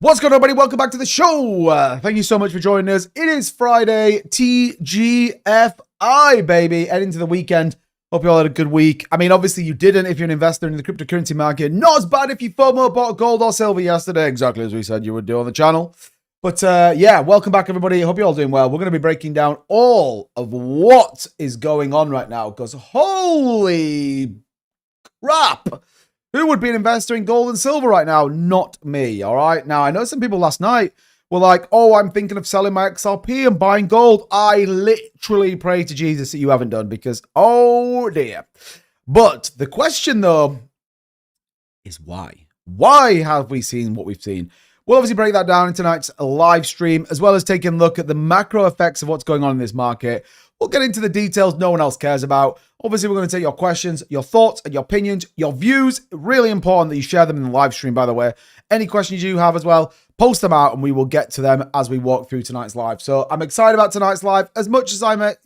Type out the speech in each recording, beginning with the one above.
What's going on, everybody? Welcome back to the show. Thank you so much for joining us. It is Friday, TGFI, baby. Heading into the weekend. Hope you all had a good week. I mean, obviously you didn't if you're an investor in the cryptocurrency market. Not as bad if you FOMO bought gold or silver yesterday, exactly as we said you would do on the channel. But yeah, welcome back, everybody. Hope you're all doing well. We're going to be breaking down all of what is going on right now because holy crap. Who would be an investor in gold and silver right now? Not me, all right? Now, I know some people last night were like, oh, I'm thinking of selling my XRP and buying gold. I literally pray to Jesus that you haven't done because, oh, dear. But the question, though, is why? Why have we seen what we've seen? We'll obviously break that down in tonight's live stream, as well as taking a look at the macro effects of what's going on in this market. We'll get into the details no one else cares about. Obviously, we're going to take your questions, your thoughts, and your opinions, your views. Really important that you share them in the live stream, by the way. Any questions you have as well, post them out, and we will get to them as we walk through tonight's live. So I'm excited about tonight's live, as much as I'm at,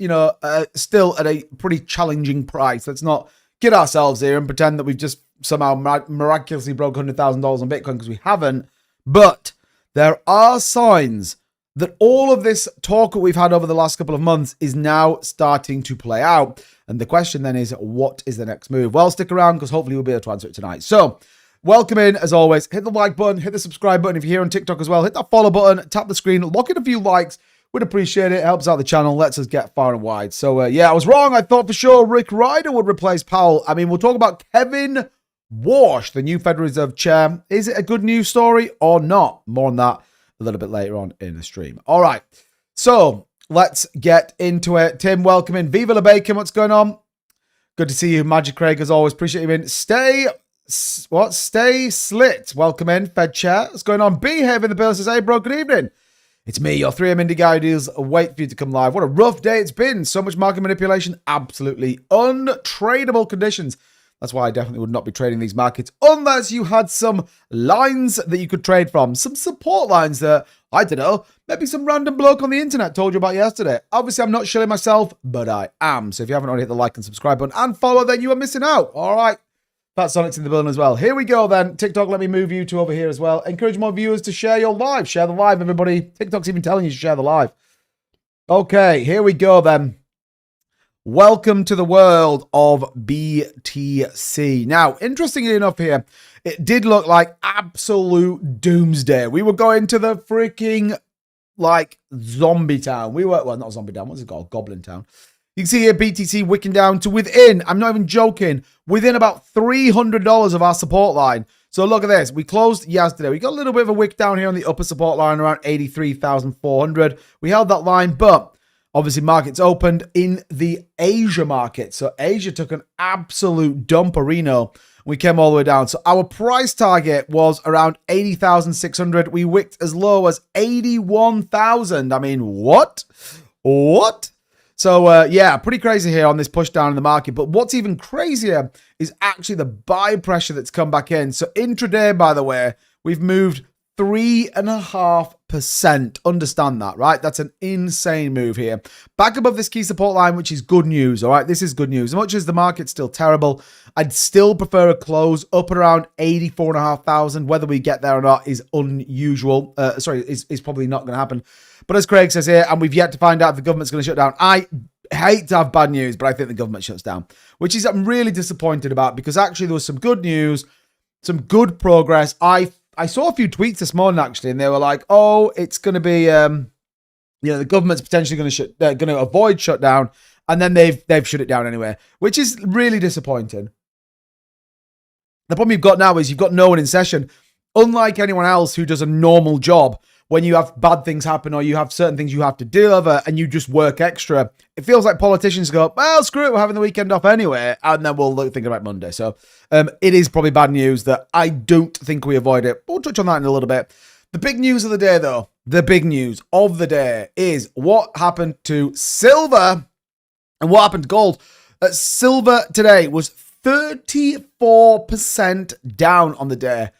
still at a pretty challenging price. Let's not kid ourselves here and pretend that we've just somehow miraculously broke $100,000 on Bitcoin, because we haven't. But there are signs that all of this talk that we've had over the last couple of months is now starting to play out. And the question then is, what is the next move? Well, stick around because hopefully we'll be able to answer it tonight. So, welcome in, as always. Hit the like button, hit the subscribe button if you're here on TikTok as well. Hit that follow button, tap the screen, lock in a few likes. We'd appreciate it. It helps out the channel, lets us get far and wide. So, yeah, I was wrong. I thought for sure Rick Ryder would replace Powell. I mean, we'll talk about Kevin Warsh, the new Federal Reserve chair. Is it a good news story or not? More on that a little bit later on in the stream. All right, so let's get into it. Tim, welcome in. Viva la Bacon, what's going on? Good to see you. Magic Craig, as always. Appreciate you in. Stay Slit, welcome in. Fed Chair, what's going on? Behave in the bill says, hey, bro, good evening. It's me, your 3M Indie guy deals. Wait for you to come live. What a rough day it's been. So much market manipulation. Absolutely untradeable conditions. That's why I definitely would not be trading these markets unless you had some lines that you could trade from. Some support lines that, I don't know, maybe some random bloke on the internet told you about yesterday. Obviously, I'm not shilling myself, but I am. So if you haven't already hit the like and subscribe button and follow, then you are missing out. All right. Fat Sonic's in the building as well. Here we go then. TikTok, let me move you to over here as well. Encourage more viewers to share your live. Share the live, everybody. TikTok's even telling you to share the live. Okay, here we go then. Welcome to the world of BTC. Now, interestingly enough here, it did look like absolute doomsday. We were going to the freaking, like, zombie town. We were, well, not zombie town. What's it called? Goblin town. You can see here BTC wicking down to within, I'm not even joking, within about $300 of our support line. So look at this. We closed yesterday. We got a little bit of a wick down here on the upper support line around 83,400. We held that line, but obviously, markets opened in the Asia market. So Asia took an absolute dumperino. We came all the way down. So our price target was around 80,600. We wicked as low as 81,000. I mean, what? What? So, yeah, pretty crazy here on this push down in the market. But what's even crazier is actually the buy pressure that's come back in. So intraday, by the way, we've moved 3.5%. Understand that, right? That's an insane move here. Back above this key support line, which is good news, all right? This is good news. As much as the market's still terrible, I'd still prefer a close up around 84,500. Whether we get there or not is unusual. Is probably not going to happen. But as Craig says here, and we've yet to find out if the government's going to shut down. I hate to have bad news, but I think the government shuts down, which is I'm really disappointed about because actually there was some good news, some good progress. I saw a few tweets this morning, actually, and they were like, oh, it's going to be, the government's potentially going to avoid shutdown, and then they've shut it down anyway, which is really disappointing. The problem you've got now is you've got no one in session. Unlike anyone else who does a normal job, when you have bad things happen or you have certain things you have to deliver and you just work extra, it feels like politicians go, well, screw it, we're having the weekend off anyway, and then we'll think about Monday. So it is probably bad news that I don't think we avoid it. But we'll touch on that in a little bit. The big news of the day, though, the big news of the day is what happened to silver and what happened to gold. Silver today was 34% down on the day.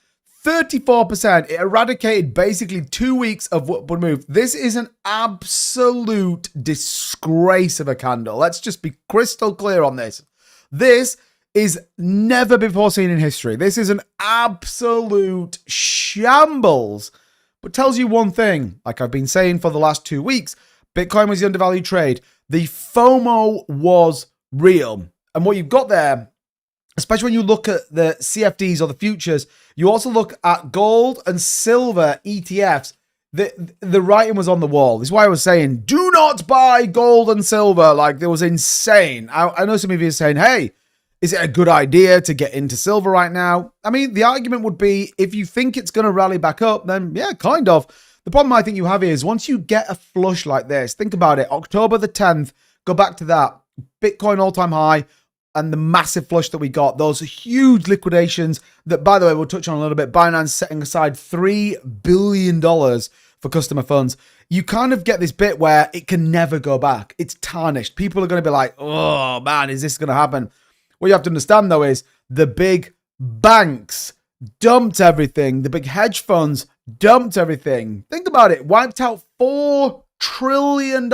34%. It eradicated basically 2 weeks of upward move. This is an absolute disgrace of a candle. Let's just be crystal clear on this. This is never before seen in history. This is an absolute shambles but tells you one thing. Like I've been saying for the last 2 weeks, Bitcoin was the undervalued trade. The FOMO was real. And what you've got there, especially when you look at the CFDs or the futures, you also look at gold and silver ETFs. The writing was on the wall. This is why I was saying, do not buy gold and silver. Like, it was insane. I know some of you are saying, hey, is it a good idea to get into silver right now? I mean, the argument would be, if you think it's going to rally back up, then yeah, kind of. The problem I think you have here is once you get a flush like this, think about it, October the 10th, go back to that, Bitcoin all-time high, and the massive flush that we got, those huge liquidations that, by the way, we'll touch on a little bit, Binance setting aside $3 billion for customer funds. You kind of get this bit where it can never go back. It's tarnished. People are going to be like, oh man, is this going to happen? What you have to understand though is the big banks dumped everything. The big hedge funds dumped everything. Think about it. Wiped out $4 trillion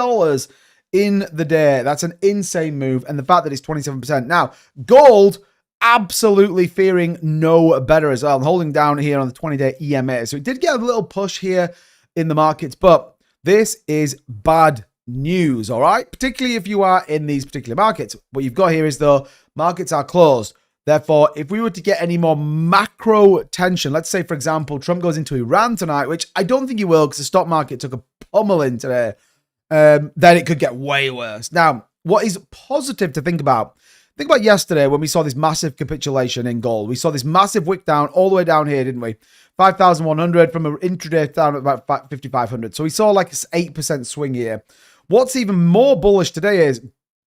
in the day. That's an insane move. And the fact that it's 27%. Now, gold absolutely fearing no better as well. I'm holding down here on the 20-day EMA. So it did get a little push here in the markets, but this is bad news, all right? Particularly if you are in these particular markets. What you've got here is, though, markets are closed. Therefore, if we were to get any more macro tension, let's say, for example, Trump goes into Iran tonight, which I don't think he will because the stock market took a pummeling today, then it could get way worse. Now, what is positive to think about yesterday when we saw this massive capitulation in gold. We saw this massive wick down all the way down here, didn't we? 5,100 from an intraday down at about 5,500. So we saw like an 8% swing here. What's even more bullish today is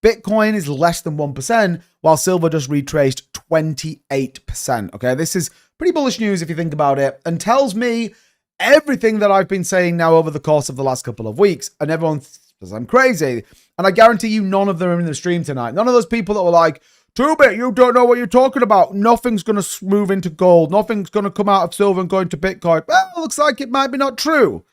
Bitcoin is less than 1%, while silver just retraced 28%. Okay, this is pretty bullish news if you think about it, and tells me everything that I've been saying now over the course of the last couple of weeks. And everyone says I'm crazy. And I guarantee you none of them are in the stream tonight. None of those people that were like, 2-bit, you don't know what you're talking about. Nothing's going to move into gold. Nothing's going to come out of silver and go into Bitcoin. Well, it looks like it might be not true.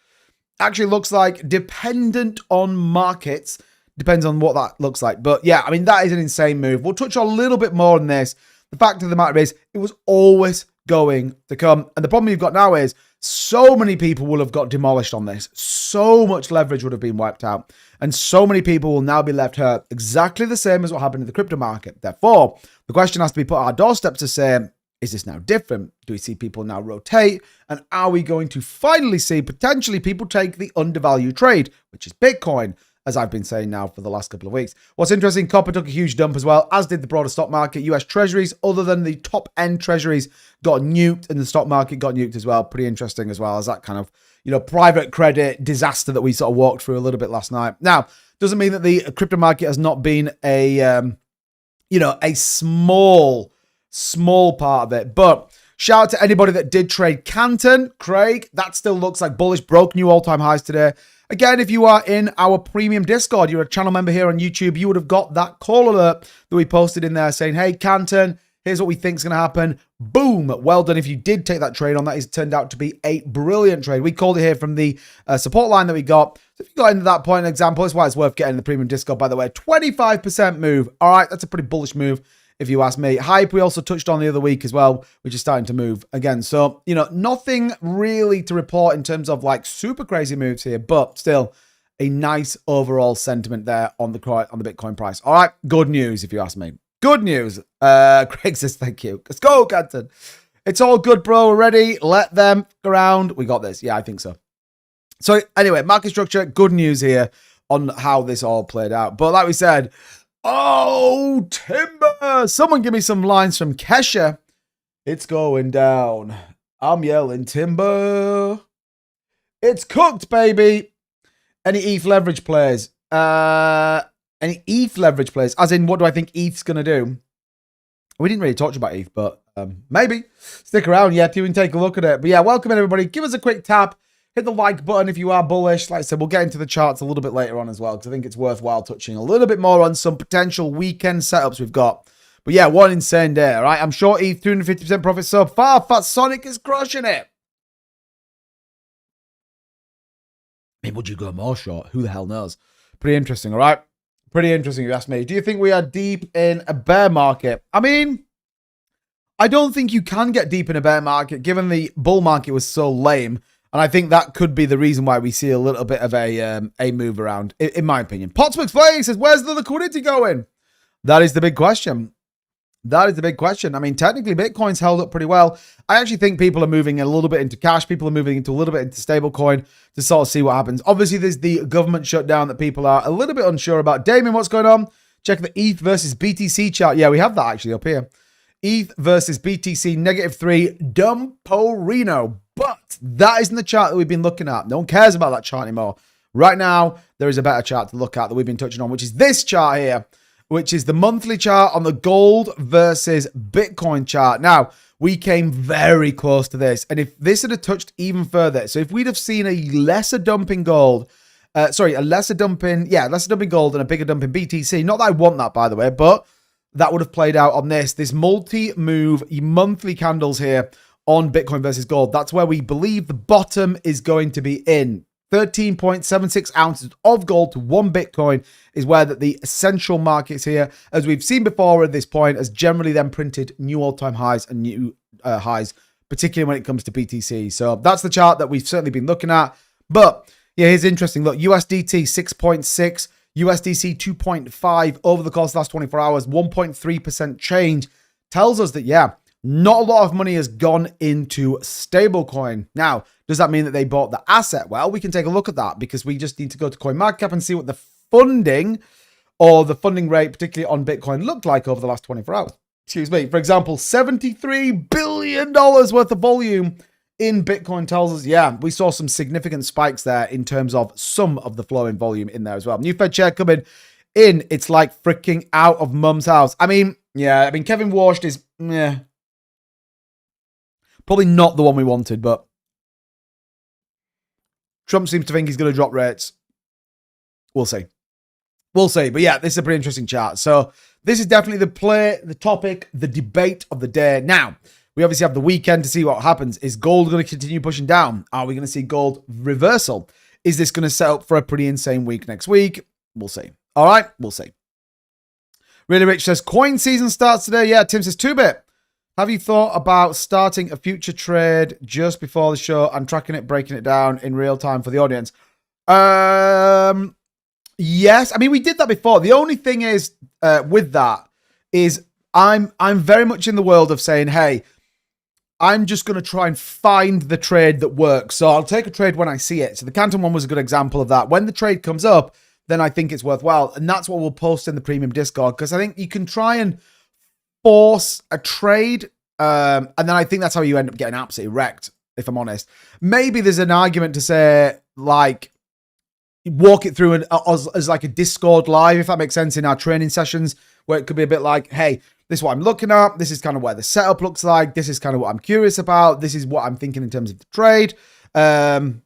Actually looks like dependent on markets. Depends on what that looks like. But yeah, I mean, that is an insane move. We'll touch a little bit more on this. The fact of the matter is, it was always going to come. And the problem you've got now is so many people will have got demolished on this. So much leverage would have been wiped out. And so many people will now be left hurt, exactly the same as what happened in the crypto market. Therefore, the question has to be put on our doorstep to say, is this now different? Do we see people now rotate? And are we going to finally see potentially people take the undervalued trade, which is Bitcoin, as I've been saying now for the last couple of weeks? What's interesting, copper took a huge dump as well, as did the broader stock market. US treasuries, other than the top end treasuries, got nuked, and the stock market got nuked as well. Pretty interesting as well as that kind of, private credit disaster that we sort of walked through a little bit last night. Now, doesn't mean that the crypto market has not been a small part of it. But shout out to anybody that did trade Canton. Craig, that still looks like bullish, broke new all-time highs today. Again, if you are in our premium Discord, you're a channel member here on YouTube, you would have got that call alert that we posted in there saying, hey, Canton, here's what we think is going to happen. Boom. Well done if you did take that trade on. That has turned out to be a brilliant trade. We called it here from the support line that we got. So if you got into that point, example, that's why it's worth getting the premium Discord, by the way. 25% move. All right, that's a pretty bullish move if you ask me. Hype, we also touched on the other week as well, which is starting to move again. So, nothing really to report in terms of like super crazy moves here, but still a nice overall sentiment there on the Bitcoin price. All right, good news if you ask me. Good news. Craig says, thank you. Let's go, Canton. It's all good, bro. We're ready. Let them go around. We got this. Yeah, I think so. So anyway, market structure, good news here on how this all played out. But like we said, oh, timber. Someone give me some lines from Kesha. It's going down. I'm yelling timber. It's cooked, baby. Any ETH leverage plays? Any ETH leverage plays? As in, what do I think ETH's going to do? We didn't really talk about ETH, but maybe. Stick around yet. You can take a look at it. But yeah, welcome everybody. Give us a quick tap. Hit the like button if you are bullish. Like I said, we'll get into the charts a little bit later on as well, because I think it's worthwhile touching a little bit more on some potential weekend setups we've got. But yeah, one insane day, all right? I'm sure ETH 250% profit so far. Fat Sonic is crushing it. I mean, would you go more short? Who the hell knows? Pretty interesting, all right? Pretty interesting, if you ask me. Do you think we are deep in a bear market? I mean, I don't think you can get deep in a bear market, given the bull market was so lame. And I think that could be the reason why we see a little bit of a move around, in my opinion. Potsmux Flay says, where's the liquidity going? That is the big question. That is the big question. I mean, technically, Bitcoin's held up pretty well. I actually think people are moving a little bit into cash. People are moving into a little bit into stablecoin to sort of see what happens. Obviously, there's the government shutdown that people are a little bit unsure about. Damien, what's going on? Check the ETH versus BTC chart. Yeah, we have that actually up here. ETH versus BTC, -3, Dumporino. But that isn't the chart that we've been looking at. No one cares about that chart anymore. Right now, there is a better chart to look at that we've been touching on, which is this chart here, which is the monthly chart on the gold versus Bitcoin chart. Now, we came very close to this. And if this had touched even further, so if we'd have seen a lesser dumping gold, lesser dumping gold and a bigger dump in BTC. Not that I want that, by the way, but that would have played out on this multi-move monthly candles here on Bitcoin versus gold. That's where we believe the bottom is going to be in. 13.76 ounces of gold to 1 Bitcoin is where the essential markets here, as we've seen before at this point, has generally then printed new all-time highs and new highs, particularly when it comes to BTC. So that's the chart that we've certainly been looking at. But yeah, here's interesting. Look, USDT 6.6, USDC 2.5 over the course of the last 24 hours, 1.3% change tells us that, yeah, not a lot of money has gone into stablecoin. Now, does that mean that they bought the asset? Well, we can take a look at that because we just need to go to CoinMarketCap and see what the funding or the funding rate, particularly on Bitcoin, looked like over the last 24 hours. Excuse me. For example, $73 billion worth of volume in Bitcoin tells us, yeah, we saw some significant spikes there in terms of some of the flowing volume in there as well. New Fed chair coming in. It's like freaking out of mum's house. I mean, yeah, Kevin Warsh is, probably not the one we wanted, but Trump seems to think he's going to drop rates. We'll see. We'll see. But yeah, this is a pretty interesting chart. So this is definitely the topic, the debate of the day. Now, we obviously have the weekend to see what happens. Is gold going to continue pushing down? Are we going to see gold reversal? Is this going to set up for a pretty insane week next week? We'll see. All right, we'll see. Really Rich says, coin season starts today. Yeah, Tim says, 2-bit. Have you thought about starting a future trade just before the show and tracking it, breaking it down in real time for the audience? Yes. I mean, we did that before. The only thing is with that is I'm very much in the world of saying, hey, I'm just going to try and find the trade that works. So I'll take a trade when I see it. So the Canton one was a good example of that. When the trade comes up, then I think it's worthwhile. And that's what we'll post in the premium Discord, because I think you can try and force a trade. And then I think that's how you end up getting absolutely wrecked, if I'm honest. Maybe there's an argument to say, like, walk it through as like a Discord live, if that makes sense, in our training sessions, where it could be a bit like, hey, this is what I'm looking at. This is kind of where the setup looks like. This is kind of what I'm curious about. This is what I'm thinking in terms of the trade. And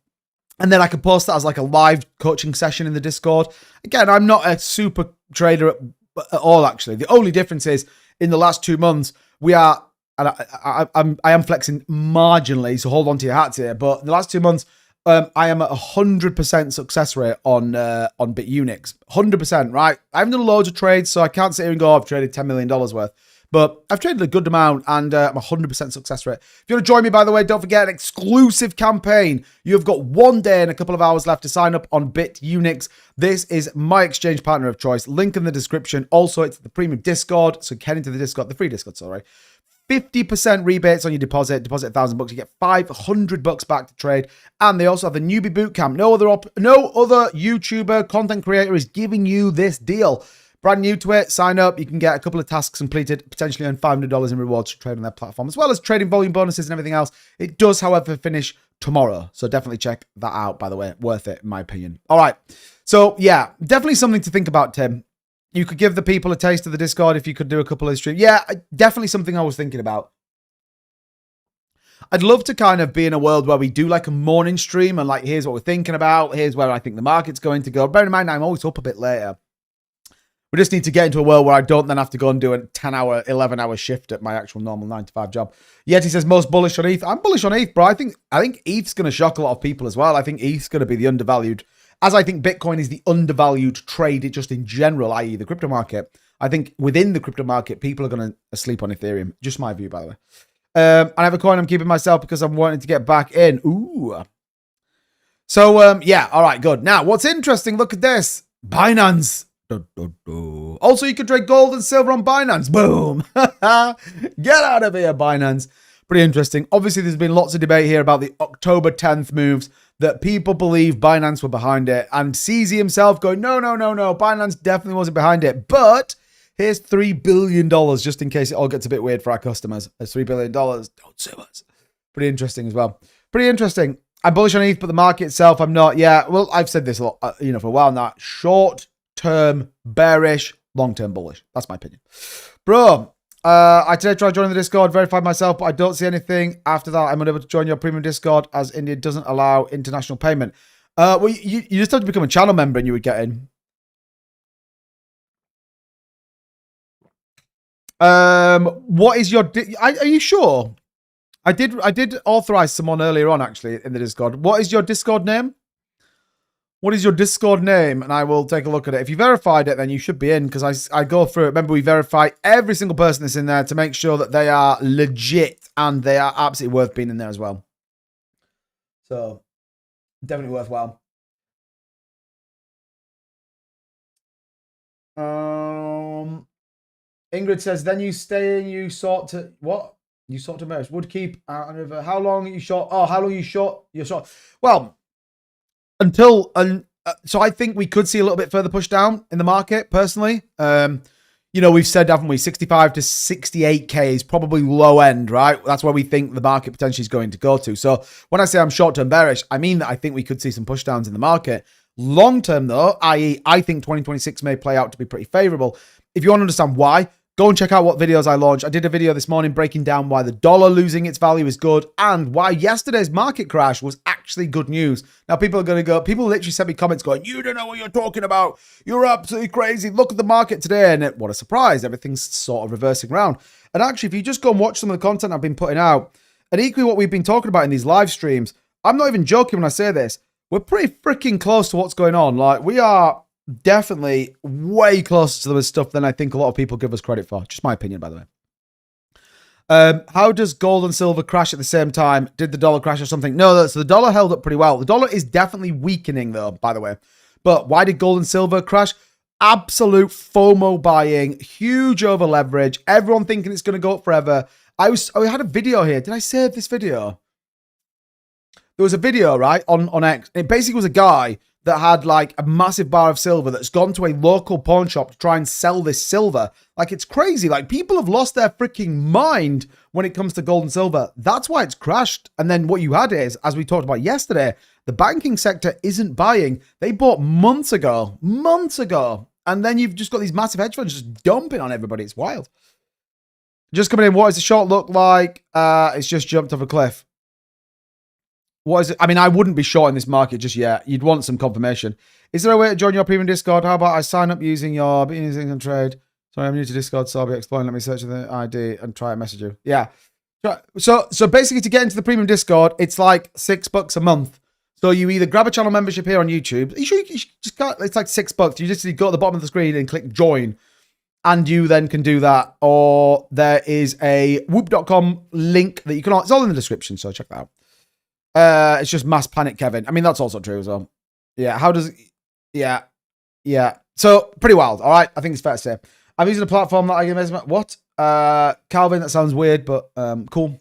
then I could post that as like a live coaching session in the Discord. Again, I'm not a super trader at all, actually. The only difference is in the last 2 months, we are, and I am flexing marginally, so hold on to your hats here. But in the last 2 months, I am at 100% success rate on Bitunix. 100%, right? I haven't done loads of trades, so I can't sit here and go, I've traded $10 million worth. But I've traded a good amount, and I'm 100% success rate. If you want to join me, by the way, don't forget an exclusive campaign. You've got 1 day and a couple of hours left to sign up on Bitunix. This is my exchange partner of choice. Link in the description. Also, it's the premium Discord, so head into the Discord, the free Discord, sorry. 50% rebates on your deposit. Deposit $1,000, you get $500 back to trade. And they also have the newbie bootcamp. No other YouTuber content creator is giving you this deal. Brand new to it, sign up. You can get a couple of tasks completed, potentially earn $500 in rewards to trade on their platform, as well as trading volume bonuses and everything else. It does, however, finish tomorrow. So definitely check that out, by the way. Worth it, in my opinion. All right. So yeah, definitely something to think about, Tim. You could give the people a taste of the Discord if you could do a couple of streams. Yeah, definitely something I was thinking about. I'd love to kind of be in a world where we do like a morning stream and like, here's what we're thinking about. Here's where I think the market's going to go. Bear in mind, I'm always up a bit later. We just need to get into a world where I don't then have to go and do a 10-hour, 11-hour shift at my actual normal 9-to-5 job. Yet he says most bullish on ETH. I'm bullish on ETH, bro. I think ETH's going to shock a lot of people as well. I think ETH's going to be the undervalued, as I think Bitcoin is the undervalued trade just in general, i.e. the crypto market. I think within the crypto market, people are going to sleep on Ethereum. Just my view, by the way. I have a coin I'm keeping myself because I'm wanting to get back in. Ooh. So, yeah, all right, good. Now, what's interesting, look at this. Binance. Also, you can trade gold and silver on Binance. Boom. Get out of here, Binance. Pretty interesting. Obviously, there's been lots of debate here about the October 10th moves that people believe Binance were behind it. And CZ himself going, no, Binance definitely wasn't behind it. But here's $3 billion, just in case it all gets a bit weird for our customers. There's $3 billion. Don't sue us. Pretty interesting as well. Pretty interesting. I'm bullish on ETH, but the market itself, I'm not. Yeah, well, I've said this a lot, for a while now. Short-term bearish, long-term bullish. That's my opinion. Bro, I today tried joining the Discord, verified myself, but I don't see anything. After that, I'm unable to join your premium Discord as India doesn't allow international payment. Well, you just have to become a channel member and you would get in. What is your... Are you sure? I did authorize someone earlier on, actually, in the Discord. What is your Discord name? What is your Discord name? And I will take a look at it. If you verified it, then you should be in, because I go through it. Remember, we verify every single person that's in there to make sure that they are legit and they are absolutely worth being in there as well. So, definitely worthwhile. Ingrid says, then you stay and you sort to... What? You sort to merge. Would keep over. How long are you short? Oh, how long are you short? You're short. Well, until so I think we could see a little bit further push down in the market, personally. We've said, haven't we, 65 to 68k is probably low end, right? That's where we think the market potentially is going to go to. So when I say I'm short-term bearish, I mean that I think we could see some push downs in the market. Long-term, though, i.e., I think 2026 may play out to be pretty favorable. If you want to understand why, go and check out what videos I launched. I did a video this morning breaking down why the dollar losing its value is good and why yesterday's market crash was actually good news. Now, people are going to go, people literally sent me comments going, you don't know what you're talking about. You're absolutely crazy. Look at the market today. And what a surprise. Everything's sort of reversing around. And actually, if you just go and watch some of the content I've been putting out, and equally what we've been talking about in these live streams, I'm not even joking when I say this. We're pretty freaking close to what's going on. Like, we are definitely way closer to the stuff than I think a lot of people give us credit for. Just my opinion, by the way. How does gold and silver crash at the same time? Did the dollar crash or something? No, so the dollar held up pretty well. The dollar is definitely weakening, though, by the way. But why did gold and silver crash? Absolute FOMO buying, huge over leverage, everyone thinking it's going to go up forever. I had a video here. Did I save this video? There was a video, right, on X. It basically was a guy that had like a massive bar of silver that's gone to a local pawn shop to try and sell this silver. Like, it's crazy. Like, people have lost their freaking mind when it comes to gold and silver. That's why it's crashed. And then what you had is, as we talked about yesterday, the banking sector isn't buying. They bought months ago. And then you've just got these massive hedge funds just dumping on everybody. It's wild. Just coming in, what does the short look like? It's just jumped off a cliff. What is it? I mean, I wouldn't be short in this market just yet. You'd want some confirmation. Is there a way to join your premium Discord? How about I sign up using your Bitunix and trade? Sorry, I'm new to Discord, so I'll be exploring. Let me search the ID and try and message you. Yeah. So basically, to get into the premium Discord, it's like $6 a month. So you either grab a channel membership here on YouTube. You just can't, it's like $6. You just go to the bottom of the screen and click join. And you then can do that. Or there is a whoop.com link that you can... It's all in the description, so check that out. It's just mass panic, Kevin. I mean, that's also true as well. Yeah, how does... Yeah. So, pretty wild, all right? I think it's fair to say. I'm using a platform that I can measure... What? Calvin, that sounds weird, but cool.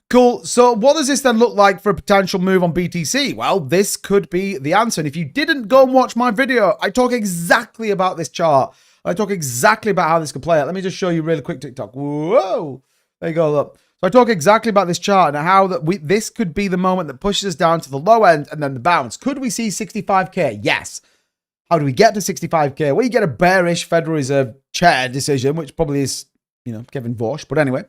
Cool. So, what does this then look like for a potential move on BTC? Well, this could be the answer. And if you didn't go and watch my video, I talk exactly about this chart. I talk exactly about how this could play out. Let me just show you really quick TikTok. Whoa. There you go, look. So I talk exactly about this chart and how this could be the moment that pushes us down to the low end and then the bounce. Could we see 65k? Yes. How do we get to 65k? Well, you get a bearish Federal Reserve chair decision, which probably is, Kevin Vosh. But anyway,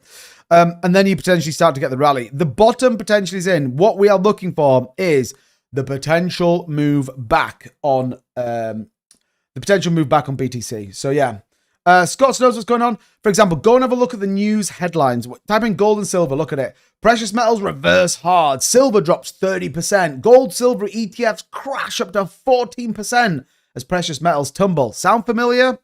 and then you potentially start to get the rally. The bottom potentially is in. What we are looking for is the potential move back on BTC. So yeah. Scott knows what's going on. For example, go and have a look at the news headlines. Type in gold and silver. Look at it. Precious metals reverse hard. Silver drops 30%. Gold, silver ETFs crash up to 14% as precious metals tumble. Sound familiar?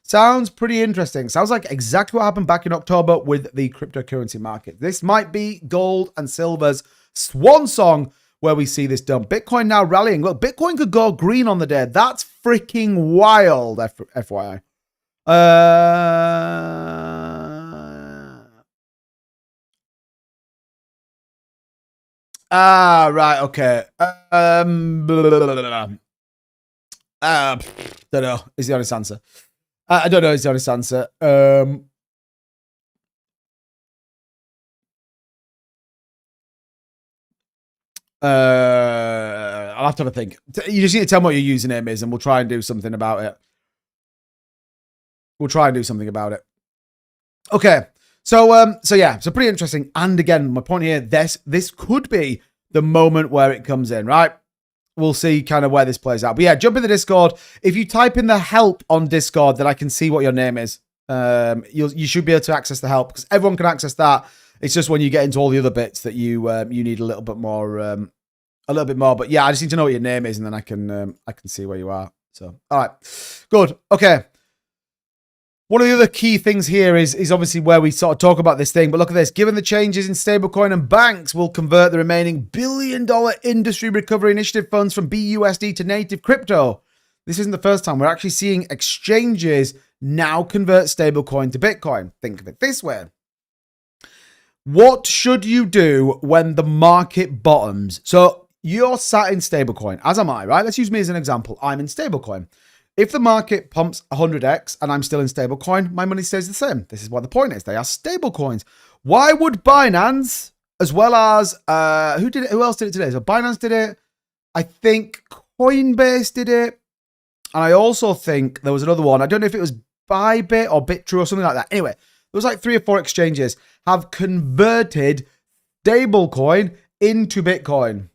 Sounds pretty interesting. Sounds like exactly what happened back in October with the cryptocurrency market. This might be gold and silver's swan song where we see this dump. Bitcoin now rallying. Look, Bitcoin could go green on the day. That's freaking wild, FYI. Right, okay. Don't know, is the honest answer. I don't know, is the honest answer. I'll have to have a think. You just need to tell me what your username is and we'll try and do something about it. Okay. So yeah, so pretty interesting. And again, my point here, this could be the moment where it comes in, right? We'll see kind of where this plays out. But yeah, jump in the Discord. If you type in the help on Discord, then I can see what your name is. You should be able to access the help because everyone can access that. It's just when you get into all the other bits that you need a little bit more. But yeah, I just need to know what your name is, and then I can see where you are. So all right, good, okay. One of the other key things here is obviously where we sort of talk about this thing. But look at this. Given the changes in stablecoin and banks will convert the remaining billion-dollar industry recovery initiative funds from BUSD to native crypto. This isn't the first time. We're actually seeing exchanges now convert stablecoin to Bitcoin. Think of it this way. What should you do when the market bottoms? So you're sat in stablecoin, as am I, right? Let's use me as an example. I'm in stablecoin. If the market pumps 100x and I'm still in stablecoin, my money stays the same. This is what the point is. They are stablecoins. Why would Binance, as well as who did it? Who else did it today? So Binance did it. I think Coinbase did it, and I also think there was another one. I don't know if it was Bybit or Bitrue or something like that. Anyway, there was like 3 or 4 exchanges have converted stablecoin into Bitcoin.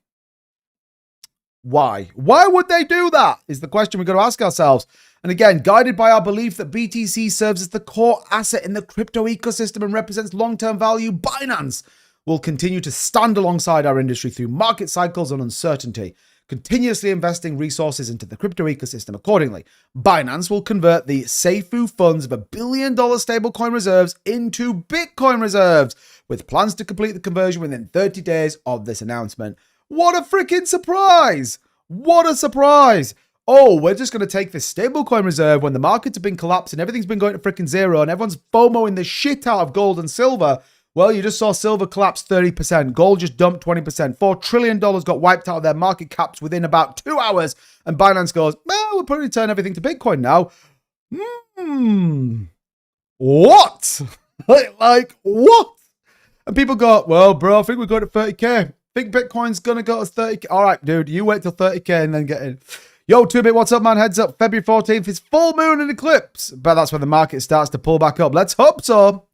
Why? Why would they do that? Is the question we've got to ask ourselves. And again, guided by our belief that BTC serves as the core asset in the crypto ecosystem and represents long-term value, Binance will continue to stand alongside our industry through market cycles and uncertainty, continuously investing resources into the crypto ecosystem. Accordingly, Binance will convert the Seifu funds of $1 billion stablecoin reserves into Bitcoin reserves, with plans to complete the conversion within 30 days of this announcement. What a freaking surprise! What a surprise! Oh, we're just going to take this stablecoin reserve when the markets have been collapsing, everything's been going to freaking zero, and everyone's FOMOing the shit out of gold and silver. Well, you just saw silver collapse 30%. Gold just dumped 20%. $4 trillion got wiped out of their market caps within about 2 hours. And Binance goes, well, we'll probably turn everything to Bitcoin now. What? like, what? And people go, well, bro, I think we're going to 30K. Think Bitcoin's going to go to 30K. All right, dude, you wait till 30K and then get in. Yo, 2-Bit, what's up, man? Heads up. February 14th is full moon and eclipse. But that's when the market starts to pull back up. Let's hope so.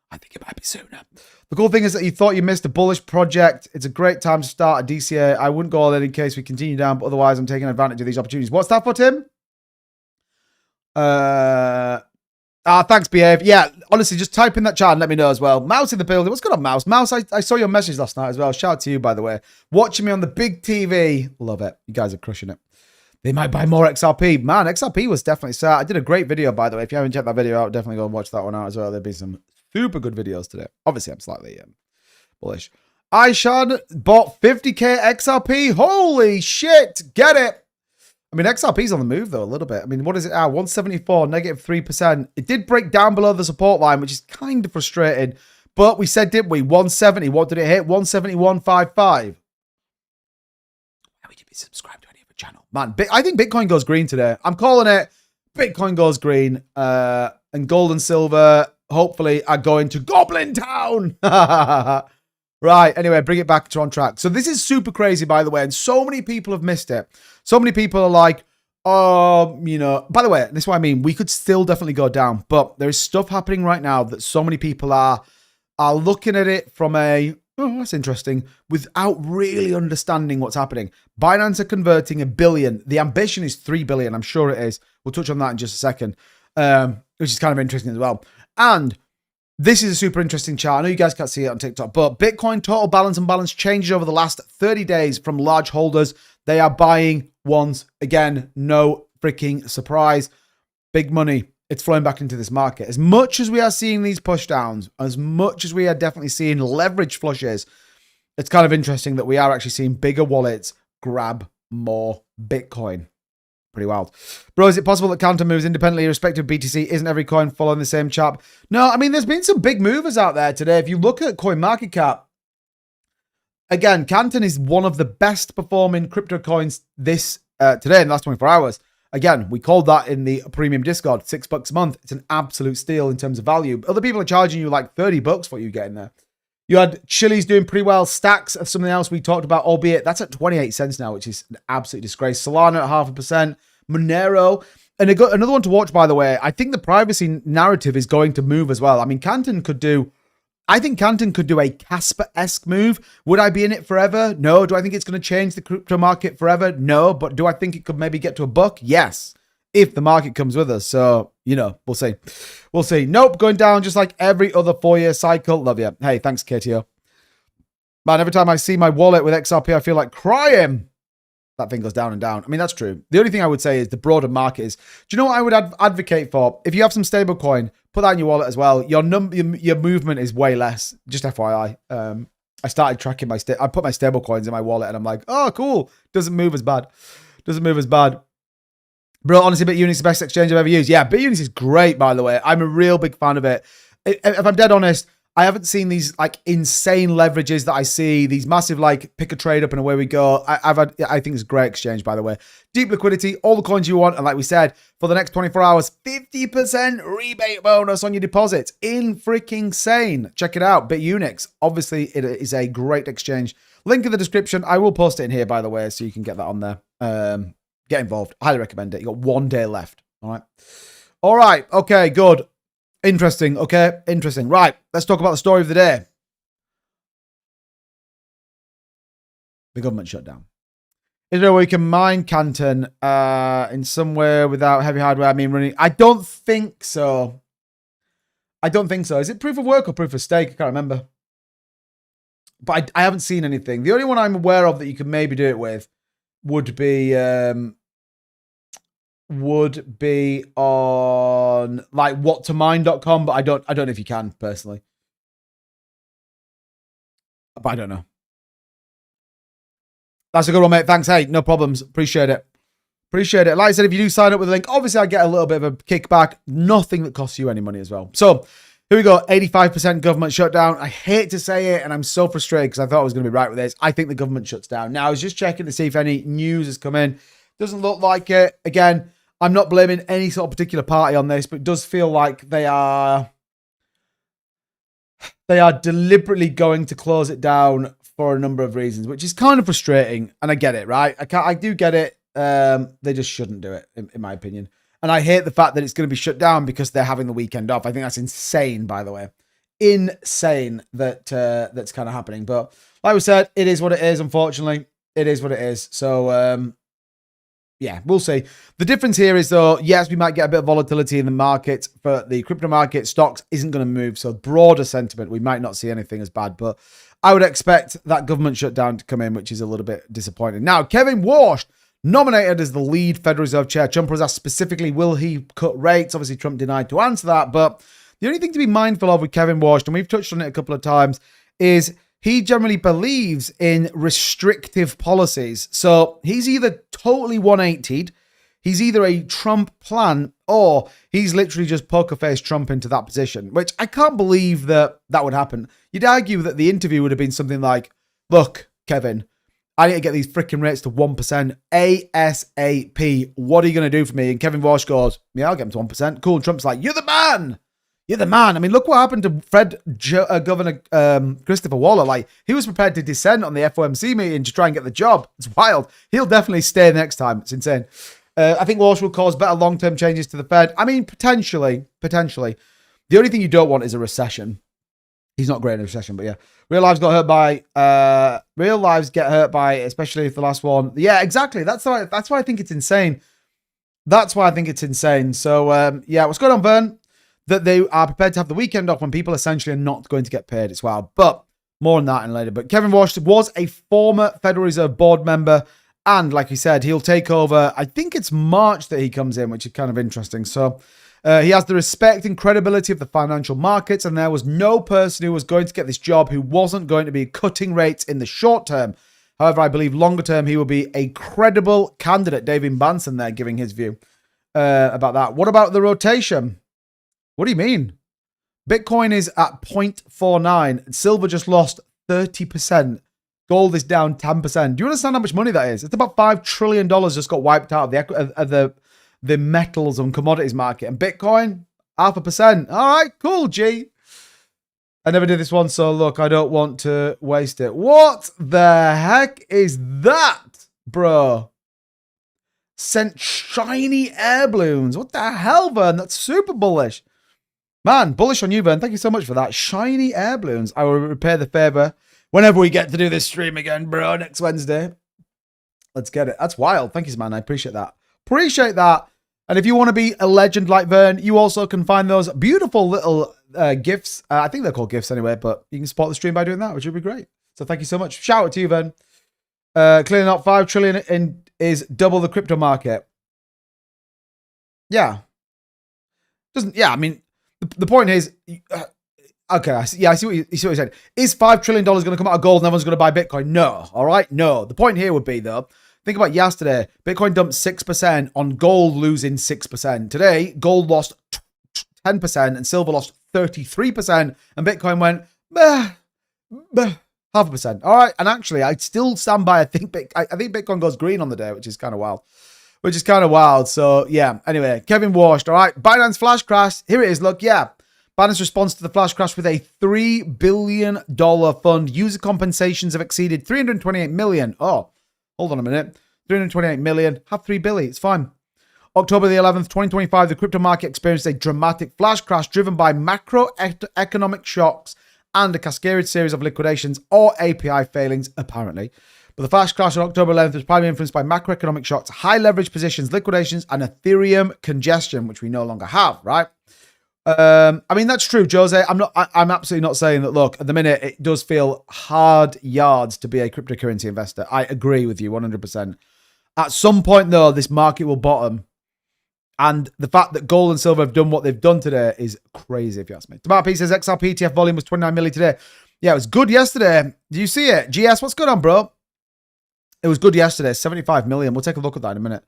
I think it might be sooner. The cool thing is that you thought you missed a bullish project. It's a great time to start a DCA. I wouldn't go all in case we continue down, but otherwise I'm taking advantage of these opportunities. What's that for, Tim? Thanks, Behave. Yeah, honestly, just type in that chat and let me know as well. Mouse in the building. What's going on, Mouse? Mouse, I saw your message last night as well. Shout out to you, by the way. Watching me on the big TV. Love it. You guys are crushing it. They might buy more XRP. Man, XRP was definitely sad. I did a great video, by the way. If you haven't checked that video out, definitely go and watch that one out as well. There'll be some super good videos today. Obviously, I'm slightly bullish. Aishan bought 50K XRP. Holy shit. Get it. I mean, XRP's on the move, though, a little bit. I mean, what is it now? 174, negative 3%. It did break down below the support line, which is kind of frustrating. But we said, didn't we? 170. What did it hit? 171.55. Why would you be subscribed to any other channel? Man, I think Bitcoin goes green today. I'm calling it. Bitcoin goes green. And gold and silver, hopefully, are going to Goblin Town. Right, anyway, bring it back to on track. So this is super crazy, by the way, and so many people have missed it. So many people are like, oh, you know, by the way, this is what I mean. We could still definitely go down, but there is stuff happening right now that so many people are looking at it from a, oh, that's interesting, without really understanding what's happening. Binance are converting $1 billion. The ambition is $3 billion. I'm sure it is. We'll touch on that in just a second, which is kind of interesting as well. And this is a super interesting chart. I know you guys can't see it on TikTok, but Bitcoin total balance and balance changes over the last 30 days from large holders. They are buying once again. No freaking surprise. Big money. It's flowing back into this market. As much as we are seeing these push downs, as much as we are definitely seeing leverage flushes, it's kind of interesting that we are actually seeing bigger wallets grab more Bitcoin. Pretty wild. Bro, is it possible that Counter moves independently irrespective of BTC? Isn't every coin following the same chart? No, I mean, there's been some big movers out there today. If you look at CoinMarketCap, again, Canton is one of the best performing crypto coins this today in the last 24 hours. Again, we called that in the premium Discord, $6 a month. It's an absolute steal in terms of value. Other people are charging you like $30 for what you get in there. You had Chili's doing pretty well. Stacks of something else we talked about, albeit that's at 28 cents now, which is an absolute disgrace. Solana at 0.5%. Monero. And another one to watch, by the way. I think the privacy narrative is going to move as well. I mean, I think Canton could do a Casper-esque move. Would I be in it forever? No. Do I think it's going to change the crypto market forever? No. But do I think it could maybe get to $1? Yes. If the market comes with us. So, you know, we'll see. We'll see. Nope. Going down just like every other 4-year cycle. Love you. Hey, thanks, KTO. Man, every time I see my wallet with XRP, I feel like crying. That thing goes down and down. I mean, that's true. The only thing I would say is the broader market is, do you know what I would advocate for? If you have some stable coin, put that in your wallet as well. Your movement is way less. Just FYI. I started tracking I put my stable coins in my wallet and I'm like, oh, cool. Doesn't move as bad. Doesn't move as bad. Bro, honestly, Bitunix is the best exchange I've ever used. Yeah, Bitunix is great, by the way. I'm a real big fan of it. If I'm dead honest, I haven't seen these like insane leverages that I see, these massive like pick a trade up and away we go. I think it's a great exchange, by the way. Deep liquidity, all the coins you want. And like we said, for the next 24 hours, 50% rebate bonus on your deposits. In freaking sane. Check it out. Bitunix. Obviously, it is a great exchange. Link in the description. I will post it in here, by the way, so you can get that on there. Get involved. Highly recommend it. You got 1 day left. All right. All right. Okay, good. Interesting, okay? Interesting. Right, let's talk about the story of the day. The government shutdown. Is there a way we can mine Canton in somewhere without heavy hardware? I mean, running. I don't think so. I don't think so. Is it proof of work or proof of stake? I can't remember. But I haven't seen anything. The only one I'm aware of that you could maybe do it with would be on like whattomine.com, but I don't know if you can personally. But I don't know. That's a good one, mate. Thanks. Hey, no problems. Appreciate it. Appreciate it. Like I said, if you do sign up with a link, obviously I get a little bit of a kickback. Nothing that costs you any money as well. So here we go. 85% government shutdown. I hate to say it, and I'm so frustrated because I thought I was going to be right with this. I think the government shuts down. Now, I was just checking to see if any news has come in. Doesn't look like it. Again, I'm not blaming any sort of particular party on this, but it does feel like they are deliberately going to close it down for a number of reasons, which is kind of frustrating. And I get it, right? I do get it. They just shouldn't do it, in my opinion. And I hate the fact that it's going to be shut down because they're having the weekend off. I think that's insane, by the way. Insane that that's kind of happening. But like we said, it is what it is, unfortunately. It is what it is. So, yeah, we'll see. The difference here is, though, yes, we might get a bit of volatility in the market, but the crypto market, stocks isn't going to move. So broader sentiment, we might not see anything as bad, but I would expect that government shutdown to come in, which is a little bit disappointing. Now, Kevin Warsh, nominated as the lead Federal Reserve Chair. Trump was asked specifically, will he cut rates? Obviously, Trump denied to answer that, but the only thing to be mindful of with Kevin Warsh, and we've touched on it a couple of times, is he generally believes in restrictive policies. So he's either totally 180'd, he's either a Trump plan, or he's literally just poker face Trump into that position, which I can't believe that would happen. You'd argue that the interview would have been something like, look, Kevin, I need to get these freaking rates to 1% ASAP. What are you going to do for me? And Kevin Walsh goes, yeah, I'll get them to 1%. Cool. And Trump's like, you're the man. You're the man. I mean, look what happened to Governor Christopher Waller. Like, he was prepared to dissent on the FOMC meeting to try and get the job. It's wild. He'll definitely stay next time. It's insane. I think Walsh will cause better long-term changes to the Fed. I mean, potentially. The only thing you don't want is a recession. He's not great in a recession, but yeah. Real lives get hurt by, especially if the last one. Yeah, exactly. That's why I think it's insane. So, yeah, what's going on, Vern? That they are prepared to have the weekend off when people essentially are not going to get paid. It's wild. But more on that in later. But Kevin Walsh was a former Federal Reserve board member. And like he said, he'll take over. I think it's March that he comes in, which is kind of interesting. So, He has the respect and credibility of the financial markets, and there was no person who was going to get this job who wasn't going to be cutting rates in the short term. However, I believe longer term he will be a credible candidate. David Banson there giving his view about that. What about the rotation? What do you mean? Bitcoin is at 0.49. Silver just lost 30%. Gold is down 10%. Do you understand how much money that is? It's about $5 trillion just got wiped out of the metals and commodities market. And Bitcoin, 0.5%. All right, cool, G. I never did this one, so look, I don't want to waste it. What the heck is that, bro? Sent shiny air balloons. What the hell, Vern? That's super bullish. Man, bullish on you, Vern. Thank you so much for that. Shiny air balloons. I will repay the favor whenever we get to do this stream again, bro, next Wednesday. Let's get it. That's wild. Thank you, man. I appreciate that. Appreciate that. And if you want to be a legend like Vern, you also can find those beautiful little gifts. I think they're called gifts anyway, but you can support the stream by doing that, which would be great. So thank you so much. Shout out to you, Vern. Clearly not 5 trillion is double the crypto market. Yeah. I mean, the point is, okay, I see what you said. Is $5 trillion going to come out of gold and everyone's going to buy Bitcoin? No. All right? No. The point here would be, though, think about yesterday. Bitcoin dumped 6% on gold losing 6%. Today, gold lost 10% and silver lost 33%. And Bitcoin went, 0.5%. All right. And actually, I still stand by, I think Bitcoin goes green on the day, which is kind of wild. So, yeah. Anyway, Kevin Washed. All right. Binance flash crash. Here it is. Look, yeah. Binance responds to the flash crash with a $3 billion fund. User compensations have exceeded 328 million. Oh, hold on a minute. 328 million. Have 3 billion. It's fine. October the 11th, 2025, the crypto market experienced a dramatic flash crash driven by macroeconomic shocks and a cascaded series of liquidations or API failings, apparently. But the flash crash on October 11th was primarily influenced by macroeconomic shocks, high leverage positions, liquidations, and Ethereum congestion, which we no longer have, right? I mean, that's true, Jose. I'm absolutely not saying that, look, at the minute, it does feel hard yards to be a cryptocurrency investor. I agree with you 100%. At some point, though, this market will bottom. And the fact that gold and silver have done what they've done today is crazy, if you ask me. Tomato P says XRP ETF volume was 29 million today. Yeah, it was good yesterday. Do you see it? GS, what's going on, bro? It was good yesterday, 75 million. We'll take a look at that in a minute.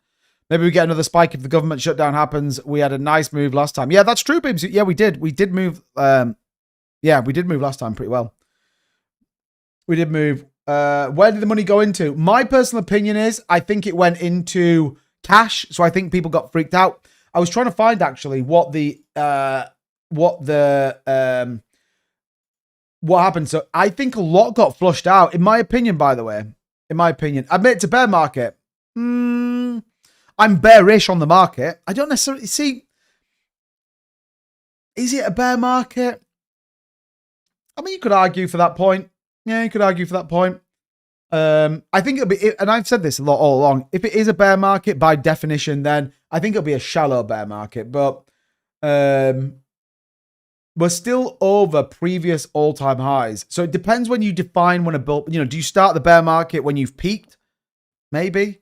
Maybe we get another spike if the government shutdown happens. We had a nice move last time. Yeah, that's true, babes. Yeah, we did. We did move. We did move last time pretty well. We did move. Where did the money go into? My personal opinion is I think it went into cash. So I think people got freaked out. I was trying to find actually what happened. So I think a lot got flushed out. In my opinion, by the way. In my opinion. Admit it's a bear market. I'm bearish on the market. I don't necessarily see. Is it a bear market? I mean, you could argue for that point. Yeah, you could argue for that point. I think it'll be, and I've said this a lot all along. If it is a bear market by definition, then I think it'll be a shallow bear market. But we're still over previous all-time highs. So it depends when you define when a bull. Do you start the bear market when you've peaked? Maybe.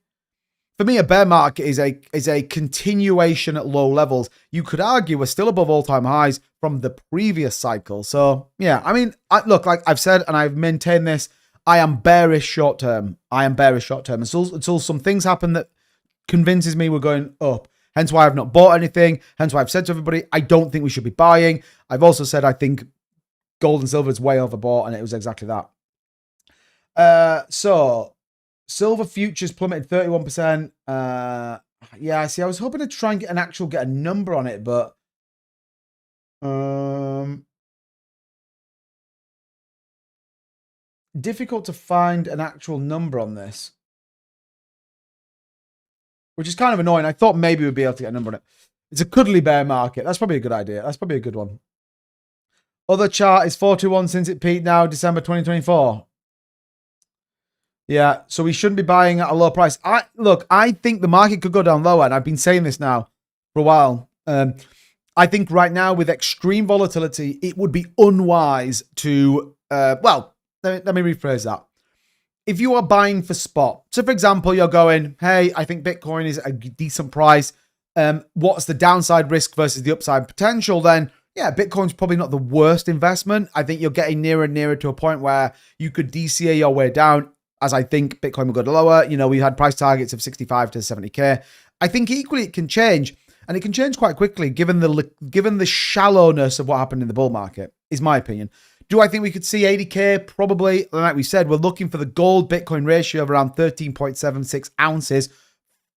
For me, a bear market is a continuation at low levels. You could argue we're still above all-time highs from the previous cycle. So, yeah, I mean, look, like I've said, and I've maintained this, I am bearish short-term. Until some things happen that convinces me we're going up. Hence why I've not bought anything. Hence why I've said to everybody, I don't think we should be buying. I've also said I think gold and silver is way overbought, and it was exactly that. So... Silver futures plummeted 31%. Yeah, see, I was hoping to try and get a number on it, but difficult to find an actual number on this, which is kind of annoying. I thought maybe we'd be able to get a number on it. It's a cuddly bear market. That's probably a good idea. That's probably a good one. Other chart is 421 since it peaked now, December 2024. Yeah, so we shouldn't be buying at a low price. I think the market could go down lower, and I've been saying this now for a while. I think right now with extreme volatility, it would be unwise to, let me rephrase that. If you are buying for spot, so for example, you're going, hey, I think Bitcoin is a decent price. what's the downside risk versus the upside potential, then yeah, Bitcoin's probably not the worst investment. I think you're getting nearer and nearer to a point where you could DCA your way down, as I think Bitcoin will go lower. You know, we've had price targets of 65 to 70K. I think equally it can change, and it can change quite quickly given the shallowness of what happened in the bull market, is my opinion. Do I think we could see 80K? Probably. Like we said, we're looking for the gold Bitcoin ratio of around 13.76 ounces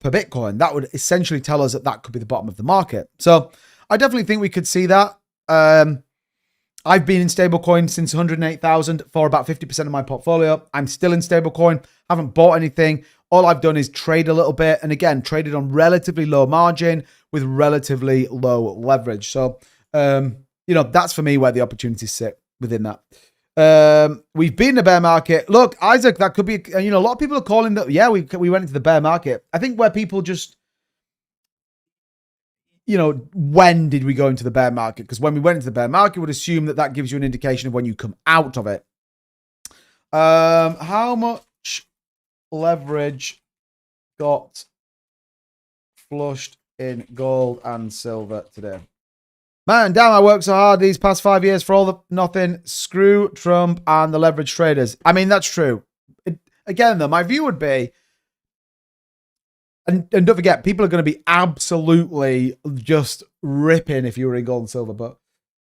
per Bitcoin. That would essentially tell us that that could be the bottom of the market. So I definitely think we could see that. I've been in stablecoin since 108,000 for about 50% of my portfolio. I'm still in stablecoin. Haven't bought anything. All I've done is trade a little bit. And again, traded on relatively low margin with relatively low leverage. So, you know, that's for me where the opportunities sit within that. We've been in a bear market. Look, Isaac, that could be, you know, a lot of people are calling that, yeah, we went into the bear market. I think where people just, you know, when did we go into the bear market? Because when we went into the bear market, would assume that that gives you an indication of when you come out of it. How much leverage got flushed in gold and silver today? Man, damn, I worked so hard these past 5 years for all the nothing. Screw Trump and the leverage traders. I mean, that's true. Again, though, my view would be, and don't forget, people are going to be absolutely just ripping if you were in gold and silver, but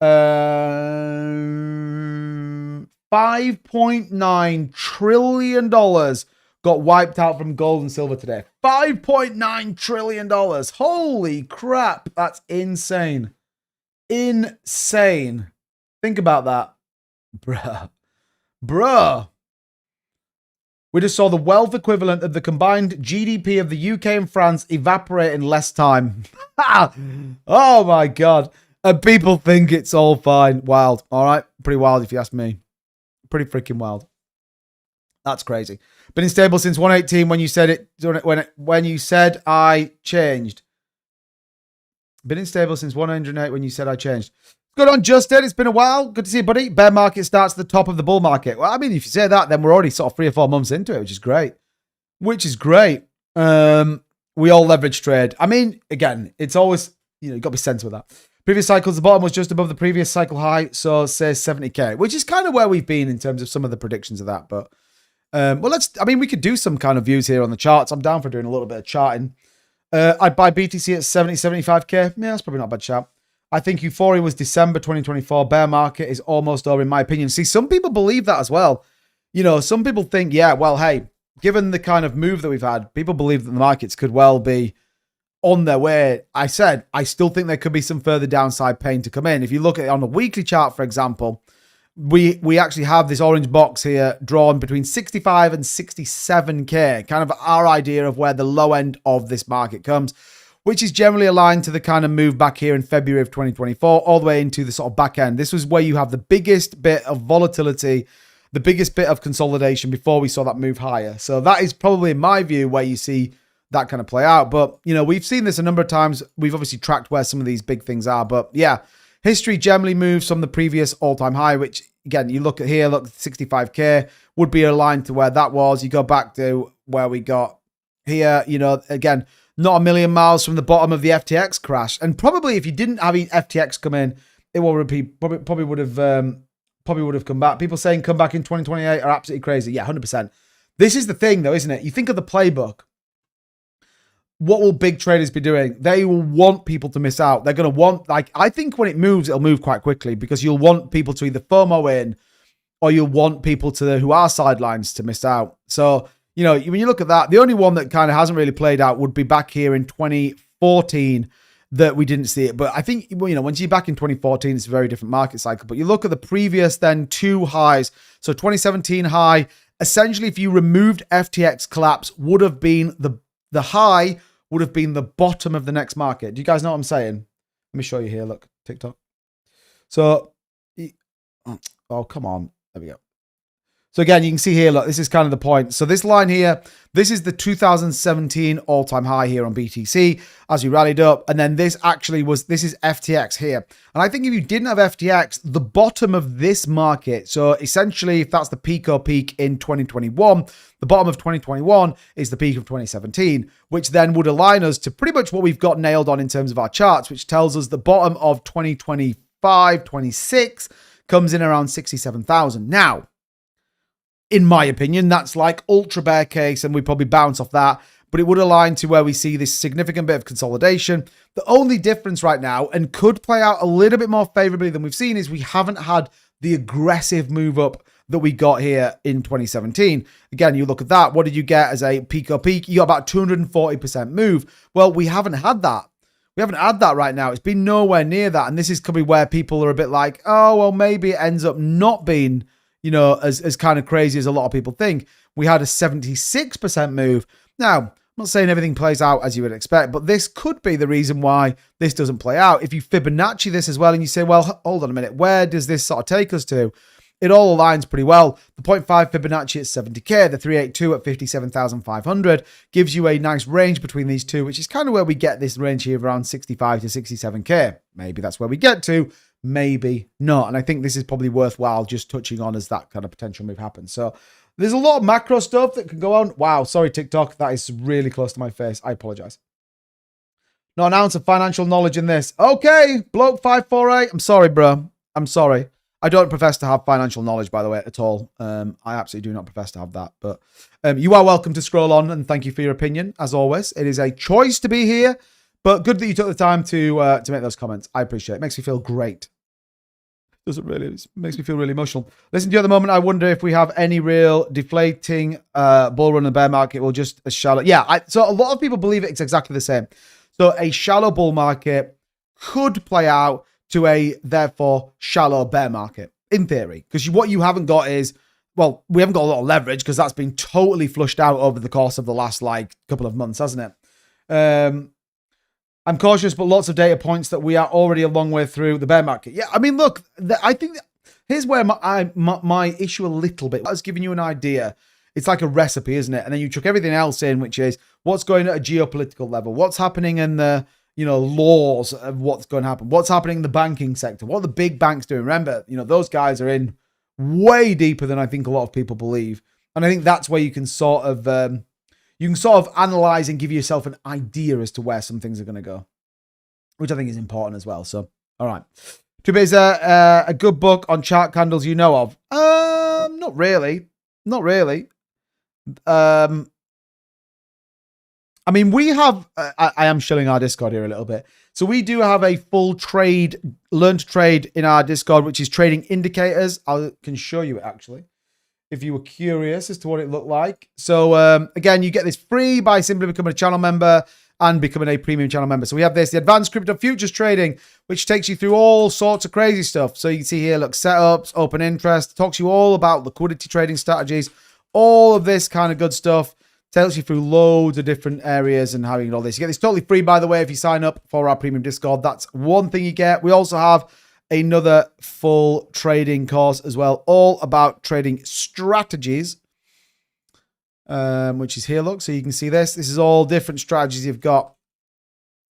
$5.9 trillion got wiped out from gold and silver today. $5.9 trillion. Holy crap. That's insane. Insane. Think about that. Bruh. We just saw the wealth equivalent of the combined GDP of the UK and France evaporate in less time. Oh my God. And people think it's all fine. Wild. All right. Pretty wild if you ask me. Pretty freaking wild. That's crazy. Been unstable since 118 when you said it, when you said I changed. Been unstable since 108 when you said I changed. Good on, Justin. It's been a while. Good to see you, buddy. Bear market starts at the top of the bull market. Well, I mean, if you say that, then we're already sort of 3 or 4 months into it, which is great. We all leverage trade. I mean, again, it's always, you know, you've got to be sensible with that. Previous cycles, the bottom was just above the previous cycle high, so say 70K, which is kind of where we've been in terms of some of the predictions of that. But, well, we could do some kind of views here on the charts. I'm down for doing a little bit of charting. I'd buy BTC at 70, 75K. Yeah, that's probably not a bad shout. I think euphoria was December 2024. Bear market is almost over, in my opinion. See, some people believe that as well. You know, some people think, yeah, well, hey, given the kind of move that we've had, people believe that the markets could well be on their way. I said, I still think there could be some further downside pain to come in. If you look at it on the weekly chart, for example, we actually have this orange box here drawn between 65 and 67K, kind of our idea of where the low end of this market comes, which is generally aligned to the kind of move back here in February of 2024, all the way into the sort of back end. This was where you have the biggest bit of volatility, the biggest bit of consolidation before we saw that move higher. So that is probably, in my view, where you see that kind of play out. But, you know, we've seen this a number of times. We've obviously tracked where some of these big things are. But yeah, history generally moves from the previous all-time high, which, again, you look at here, look, 65K would be aligned to where that was. You go back to where we got here, you know, again, not a million miles from the bottom of the FTX crash. And probably if you didn't have FTX come in, it will repeat, probably would have come back. People saying come back in 2028 are absolutely crazy. Yeah, 100%. This is the thing though, isn't it? You think of the playbook. What will big traders be doing? They will want people to miss out. They're going to want, like, I think when it moves, it'll move quite quickly because you'll want people to either FOMO in or you'll want people who are sidelines to miss out. So, you know, when you look at that, the only one that kind of hasn't really played out would be back here in 2014 that we didn't see it. But I think, you know, once you're back in 2014, it's a very different market cycle. But you look at the previous then 2 highs. So 2017 high, essentially if you removed FTX collapse, would have been the high would have been the bottom of the next market. Do you guys know what I'm saying? Let me show you here. Look, TikTok. So, oh, come on. There we go. So again, you can see here, look, this is kind of the point. So this line here, this is the 2017 all-time high here on BTC as we rallied up. And then this actually was, this is FTX here. And I think if you didn't have FTX, the bottom of this market, so essentially if that's the peak in 2021, the bottom of 2021 is the peak of 2017, which then would align us to pretty much what we've got nailed on in terms of our charts, which tells us the bottom of 2025, 26 comes in around 67,000. Now, in my opinion, that's like ultra bear case, and we probably bounce off that, but it would align to where we see this significant bit of consolidation. The only difference right now, and could play out a little bit more favorably than we've seen, is we haven't had the aggressive move up that we got here in 2017. Again, you look at that. What did you get as a peak? You got about 240% move. Well, we haven't had that. We haven't had that right now. It's been nowhere near that. And this is probably where people are a bit like, oh, well, maybe it ends up not being, you know, as kind of crazy as a lot of people think. We had a 76% move. Now, I'm not saying everything plays out as you would expect, but this could be the reason why this doesn't play out. If you Fibonacci this as well and you say, well, hold on a minute, where does this sort of take us to? It all aligns pretty well. The 0.5 Fibonacci at 70k, the 382 at 57,500 gives you a nice range between these two, which is kind of where we get this range here of around 65 to 67k. Maybe that's where we get to. Maybe not. And I think this is probably worthwhile just touching on as that kind of potential move happens. So there's a lot of macro stuff that can go on. Wow, sorry, TikTok. That is really close to my face. I apologize. No ounce of financial knowledge in this. Okay, bloke 548. I'm sorry, bro. I'm sorry. I don't profess to have financial knowledge, by the way, at all. I absolutely do not profess to have that. But you are welcome to scroll on, and thank you for your opinion, as always. It is a choice to be here, but good that you took the time to make those comments. I appreciate it. It makes me feel great. Doesn't really. It makes me feel really emotional. Listen to you at the moment. I wonder if we have any real deflating bull run in the bear market or just a shallow. Yeah, so a lot of people believe it's exactly the same. So a shallow bull market could play out to a, therefore, shallow bear market, in theory. Because what you haven't got is, well, we haven't got a lot of leverage because that's been totally flushed out over the course of the last, like, couple of months, hasn't it? I'm cautious, but lots of data points that we are already a long way through the bear market. Yeah, I mean, look, I think here's where my issue a little bit. I was giving you an idea. It's like a recipe, isn't it? And then you chuck everything else in, which is what's going at a geopolitical level, what's happening in the, you know, laws of what's going to happen, what's happening in the banking sector, what are the big banks doing? Remember, you know, those guys are in way deeper than I think a lot of people believe. And I think that's where you can sort of analyze and give yourself an idea as to where some things are going to go, which I think is important as well. So, all right. Tube is a good book on chart candles you know of. Not really. Not really. I mean, we have, I am showing our Discord here a little bit. So we do have a full trade, learn to trade in our Discord, which is trading indicators. I can show you it actually, if you were curious as to what it looked like. So again, you get this free by simply becoming a channel member and becoming a premium channel member. So we have this, the advanced crypto futures trading, which takes you through all sorts of crazy stuff. So you can see here, look, setups, open interest, talks you all about liquidity trading strategies, all of this kind of good stuff. Tells you through loads of different areas and how you get all this. You get this totally free, by the way, if you sign up for our premium Discord. That's one thing you get. We also have another full trading course as well, all about trading strategies, which is here, look. So you can see this. This is all different strategies you've got.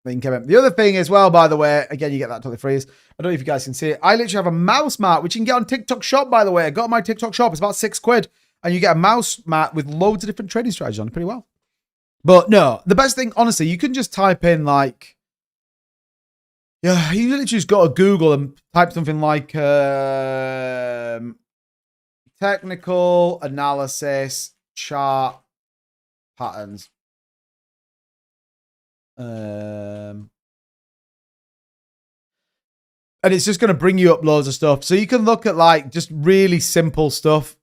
The other thing as well, by the way, again, you get that totally free. I don't know if you guys can see it. I literally have a mouse mat, which you can get on TikTok shop, by the way. I got my TikTok shop. It's about £6. And you get a mouse mat with loads of different trading strategies on it pretty well. But no, the best thing, honestly, you can just type in like, yeah, you literally just go to Google and type something like technical analysis chart patterns. And it's just going to bring you up loads of stuff. So you can look at like just really simple stuff,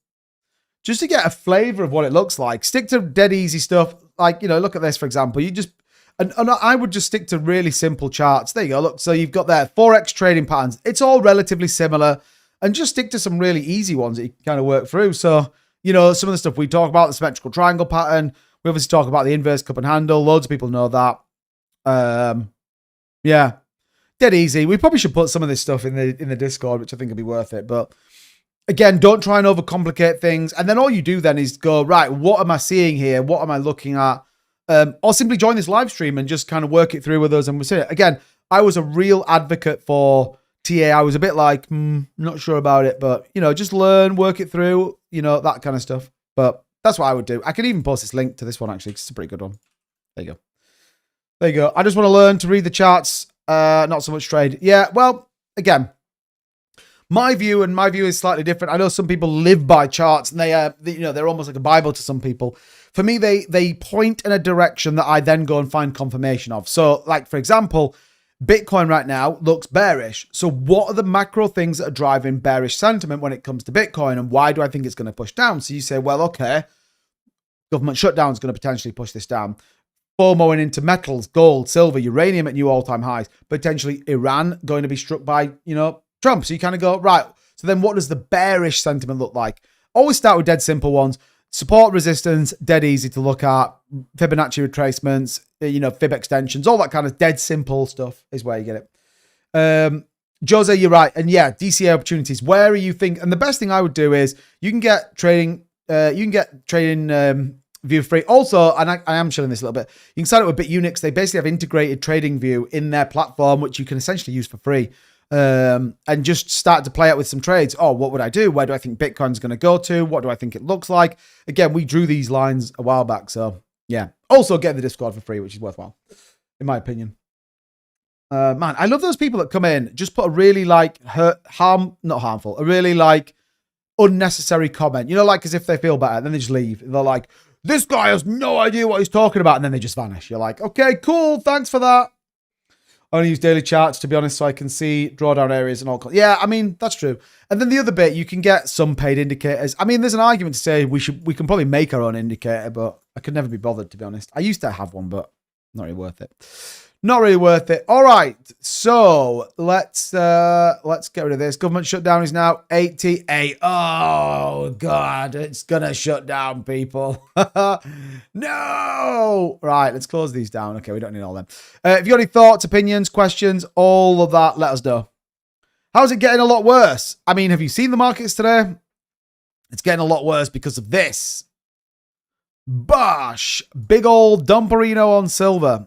just to get a flavor of what it looks like. Stick to dead easy stuff. Like, you know, look at this, for example. You just, and I would just stick to really simple charts. There you go. Look, so you've got there, Forex trading patterns. It's all relatively similar. And just stick to some really easy ones that you can kind of work through. So, you know, some of the stuff we talk about, the symmetrical triangle pattern. We obviously talk about the inverse cup and handle. Loads of people know that. Yeah, dead easy. We probably should put some of this stuff in the Discord, which I think will be worth it. But Again, don't try and overcomplicate things. And then all you do then is go, right, what am I seeing here? What am I looking at? Or simply join this live stream and just kind of work it through with us and we'll see it. Again, I was a real advocate for TA. I was a bit like, not sure about it, but, you know, just learn, work it through, you know, that kind of stuff. But that's what I would do. I can even post this link to this one, actually, 'cause it's a pretty good one. There you go. There you go. I just want to learn to read the charts, not so much trade. Yeah, well, again, my view is slightly different. I know some people live by charts and they're almost like a Bible to some people. For me, they point in a direction that I then go and find confirmation of. So, like, for example, Bitcoin right now looks bearish. So what are the macro things that are driving bearish sentiment when it comes to Bitcoin? And why do I think it's going to push down? So you say, well, okay, government shutdown is going to potentially push this down. FOMOing into metals, gold, silver, uranium at new all-time highs. Potentially Iran going to be struck by, you know, Trump. So you kind of go, right, so then what does the bearish sentiment look like? Always start with dead simple ones. Support, resistance, dead easy to look at. Fibonacci retracements, you know, fib extensions, all that kind of dead simple stuff is where you get it. Jose, you're right. And yeah, DCA opportunities. Where are you think? And the best thing I would do is you can get trading view free. Also, and I am showing this a little bit, you can sign up with Bitunix. They basically have integrated trading view in their platform, which you can essentially use for free. And just start to play out with some trades. Oh, what would I do? Where do I think Bitcoin's going to go to? What do I think it looks like? Again, we drew these lines a while back. So yeah, also get the Discord for free, which is worthwhile, in my opinion. Man, I love those people that come in, just put a really like not harmful, a really like unnecessary comment, you know, like as if they feel better. Then they just leave. They're like, this guy has no idea what he's talking about. And then they just vanish. You're like, okay, cool. Thanks for that. I only use daily charts, to be honest, so I can see drawdown areas and all. Yeah, I mean, that's true. And then the other bit, you can get some paid indicators. I mean, there's an argument to say we can probably make our own indicator, but I could never be bothered, to be honest. I used to have one, but not really worth it. Not really worth it. All right, so let's get rid of this. Government shutdown is now 88. Oh God, it's gonna shut down, people. No. Right, let's close these down. Okay, we don't need all them. If you got any thoughts, opinions, questions, all of that, let us know. How's it getting a lot worse? I mean, have you seen the markets today? It's getting a lot worse because of this. Bosh, big old dumperino on silver.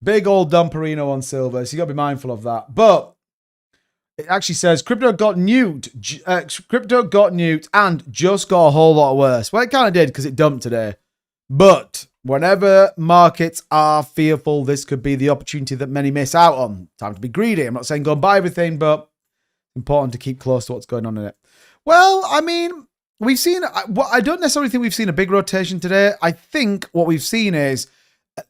Big old dumperino on silver. So you got to be mindful of that. But it actually says crypto got nuked. Crypto got nuked and just got a whole lot worse. Well, it kind of did because it dumped today. But whenever markets are fearful, this could be the opportunity that many miss out on. Time to be greedy. I'm not saying go and buy everything, but important to keep close to what's going on in it. Well, I mean, we've seen, I don't necessarily think we've seen a big rotation today. I think what we've seen is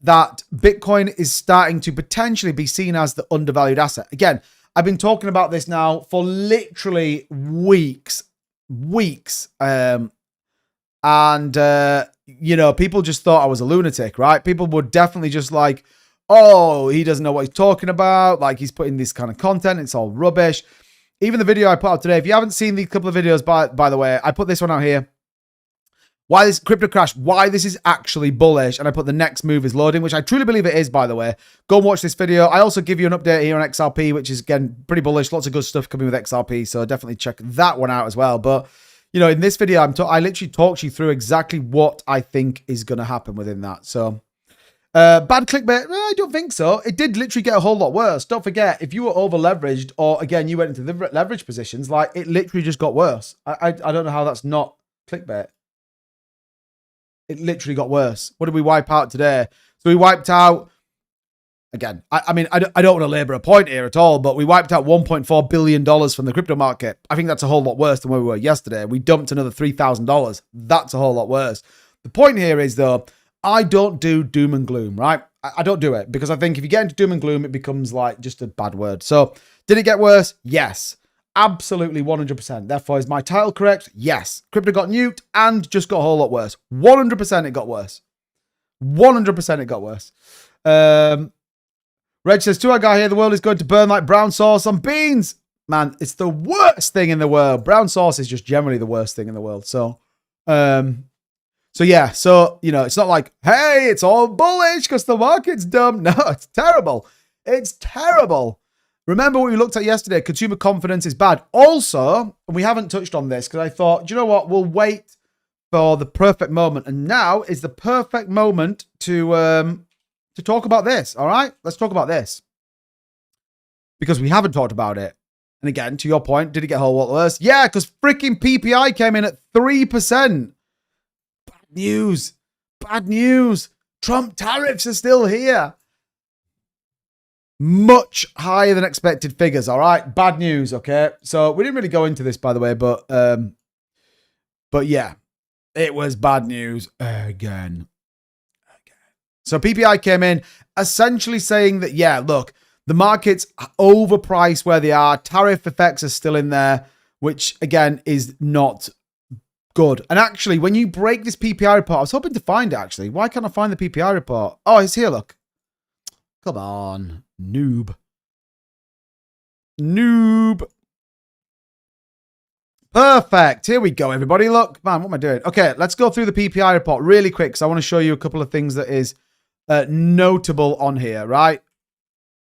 that Bitcoin is starting to potentially be seen as the undervalued asset. Again, I've been talking about this now for literally weeks. You know, people just thought I was a lunatic, right? People were definitely just like, oh, he doesn't know what he's talking about. Like, he's putting this kind of content. It's all rubbish. Even the video I put out today, if you haven't seen these couple of videos, by the way, I put this one out here. Why this crypto crash, why this is actually bullish. And I put the next move is loading, which I truly believe it is, by the way. Go and watch this video. I also give you an update here on XRP, which is, again, pretty bullish. Lots of good stuff coming with XRP. So definitely check that one out as well. But, you know, in this video, I literally talked you through exactly what I think is going to happen within that. So, bad clickbait? I don't think so. It did literally get a whole lot worse. Don't forget, if you were over leveraged or, again, you went into the leverage positions, like, it literally just got worse. I don't know how that's not clickbait. It literally got worse. What did we wipe out today? So we wiped out, again, I mean, I don't want to labor a point here at all, but we wiped out $1.4 billion from the crypto market. I think that's a whole lot worse than where we were yesterday. We dumped another $3,000. That's a whole lot worse. The point here is, though, I don't do doom and gloom, right? I don't do it because I think if you get into doom and gloom, it becomes like just a bad word. So did it get worse? Yes. Absolutely 100%. Therefore, is my title correct? Yes. Crypto got nuked and just got a whole lot worse. 100% it got worse. 100% it got worse. Reg says, to our guy here, the world is going to burn like brown sauce on beans. Man, it's the worst thing in the world. Brown sauce is just generally the worst thing in the world. So yeah. So, you know, it's not like, hey, it's all bullish because the market's dumb. No, it's terrible. It's terrible. Remember what we looked at yesterday, consumer confidence is bad. Also, and we haven't touched on this because I thought, do you know what, we'll wait for the perfect moment. And now is the perfect moment to talk about this, all right? Let's talk about this. Because we haven't talked about it. And again, to your point, did it get a whole lot worse? Yeah, because freaking PPI came in at 3%. Bad news. Bad news. Trump tariffs are still here. Much higher than expected figures, all right? Bad news, okay? So we didn't really go into this, by the way, but yeah, it was bad news again. So PPI came in essentially saying that, yeah, look, the market's overpriced where they are. Tariff effects are still in there, which, again, is not good. And actually, when you break this PPI report, I was hoping to find it, actually. Why can't I find the PPI report? Oh, it's here, look. Come on. Noob. Perfect. Here we go, everybody. Look, man, what am I doing? Okay, let's go through the PPI report really quick because I want to show you a couple of things that is notable on here, right?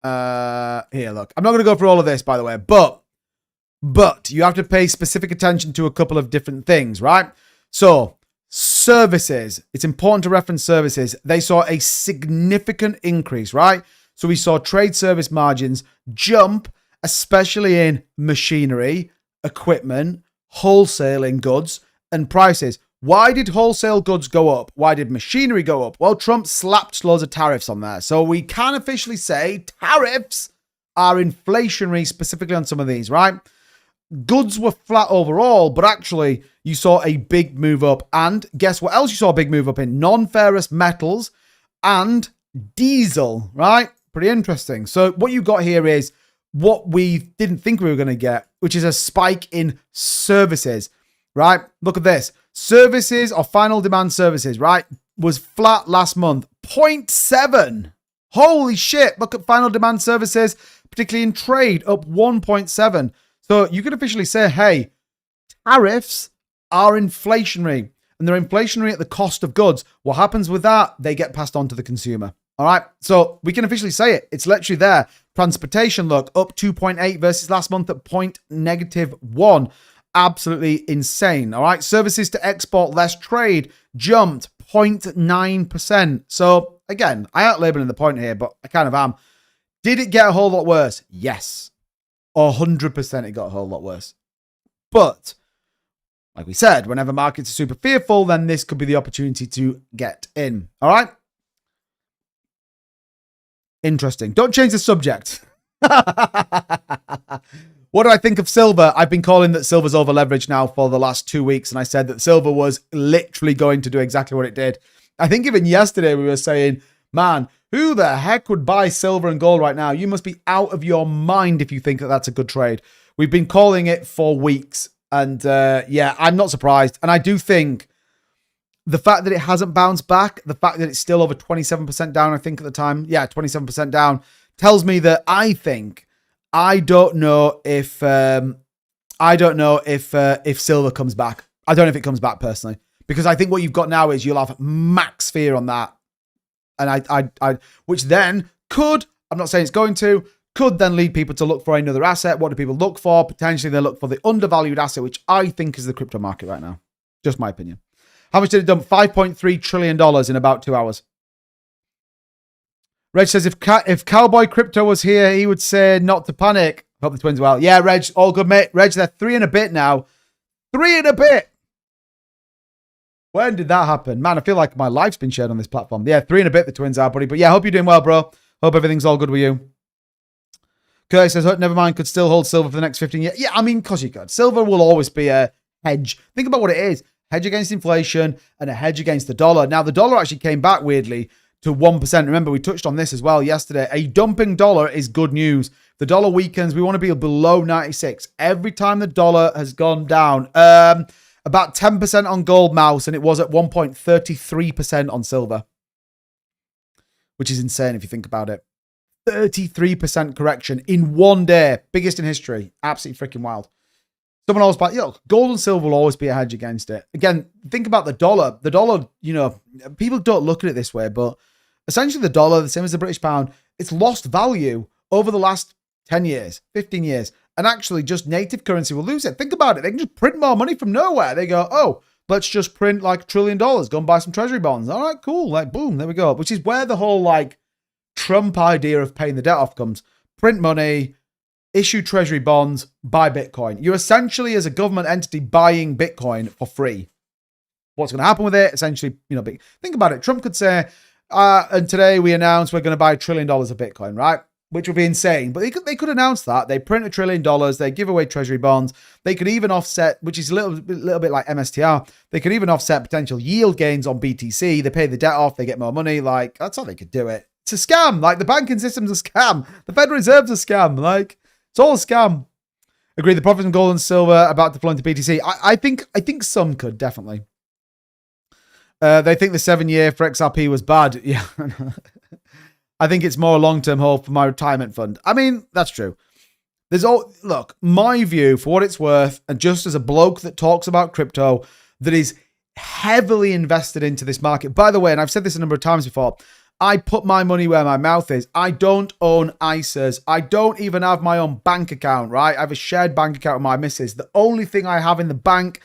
Here, look. I'm not going to go through all of this, by the way, but you have to pay specific attention to a couple of different things, right? So, services. It's important to reference services. They saw a significant increase, right? So we saw trade service margins jump, especially in machinery, equipment, wholesaling goods, and prices. Why did wholesale goods go up? Why did machinery go up? Well, Trump slapped loads of tariffs on there. So we can officially say tariffs are inflationary, specifically on some of these, right? Goods were flat overall, but actually you saw a big move up. And guess what else you saw a big move up in? Non-ferrous metals and diesel, right? Pretty interesting. So what you got here is what we didn't think we were going to get, which is a spike in services, right? Look at this. Services or final demand services, right, was flat last month. 0.7. Holy shit. Look at final demand services, particularly in trade, up 1.7. So you could officially say, hey, tariffs are inflationary, and they're inflationary at the cost of goods. What happens with that? They get passed on to the consumer. All right. So we can officially say it. It's literally there. Transportation, look, up 2.8 versus last month at -1. Absolutely insane. All right. Services to export, less trade, jumped 0.9%. So again, I ain't labeling the point here, but I kind of am. Did it get a whole lot worse? Yes. 100% it got a whole lot worse. But like we said, whenever markets are super fearful, then this could be the opportunity to get in. All right. Interesting. Don't change the subject. What do I think of silver? I've been calling that silver's over leveraged now for the last 2 weeks. And I said that silver was literally going to do exactly what it did. I think even yesterday we were saying, man, who the heck would buy silver and gold right now? You must be out of your mind if you think that that's a good trade. We've been calling it for weeks. And yeah, I'm not surprised. And I do think the fact that it hasn't bounced back, the fact that it's still over 27% down, I think at the time, yeah, 27% down, tells me that I don't know if silver comes back. I don't know if it comes back personally, because I think what you've got now is you'll have max fear on that, and I which then could, I'm not saying it's going to, could then lead people to look for another asset. What do people look for? Potentially they look for the undervalued asset, which I think is the crypto market right now. Just my opinion. How much did it dump? $5.3 trillion in about 2 hours. Reg says, if Cowboy Crypto was here, he would say not to panic. Hope the twins are well. Yeah, Reg, all good, mate. Reg, they're 3 and a bit now. 3 and a bit. When did that happen? Man, I feel like my life's been shared on this platform. Yeah, 3 and a bit the twins are, buddy. But yeah, hope you're doing well, bro. Hope everything's all good with you. Curtis says, never mind, could still hold silver for the next 15 years. Yeah, I mean, of course you could. Silver will always be a hedge. Think about what it is. Hedge against inflation and a hedge against the dollar. Now, the dollar actually came back weirdly to 1%. Remember, we touched on this as well yesterday. A dumping dollar is good news. If the dollar weakens, we want to be below 96. Every time the dollar has gone down, about 10% on gold, mouse, and it was at 1.33% on silver, which is insane if you think about it. 33% correction in 1 day. Biggest in history. Absolutely freaking wild. Someone always buy, gold and silver will always be a hedge against it. Again, think about the dollar. The dollar, people don't look at it this way, but essentially the dollar, the same as the British pound, it's lost value over the last 10 years, 15 years, and actually just native currency will lose it. Think about it. They can just print more money from nowhere. They go, oh, let's just print like $1 trillion, go and buy some treasury bonds. All right, cool. Like, boom, there we go. Which is where the whole like Trump idea of paying the debt off comes. Print money, issue treasury bonds, buy Bitcoin. You're essentially, as a government entity, buying Bitcoin for free. What's going to happen with it? Essentially, think about it. Trump could say, and today we announced we're going to buy $1 trillion of Bitcoin, right? Which would be insane. But they could announce that. They print $1 trillion. They give away treasury bonds. They could even offset, which is a little bit like MSTR. They could even offset potential yield gains on BTC. They pay the debt off. They get more money. Like, that's how they could do it. It's a scam. Like, the banking system's a scam. The Federal Reserve's a scam. Like, it's all a scam. Agree. The profits from gold and silver about to flow into BTC. I think some could, definitely. They think the 7-year for XRP was bad. Yeah. I think it's more a long-term hold for my retirement fund. I mean, that's true. Look, my view, for what it's worth, and just as a bloke that talks about crypto, that is heavily invested into this market. By the way, and I've said this a number of times before, I put my money where my mouth is. I don't own ISAs. I don't even have my own bank account, right? I have a shared bank account with my missus. The only thing I have in the bank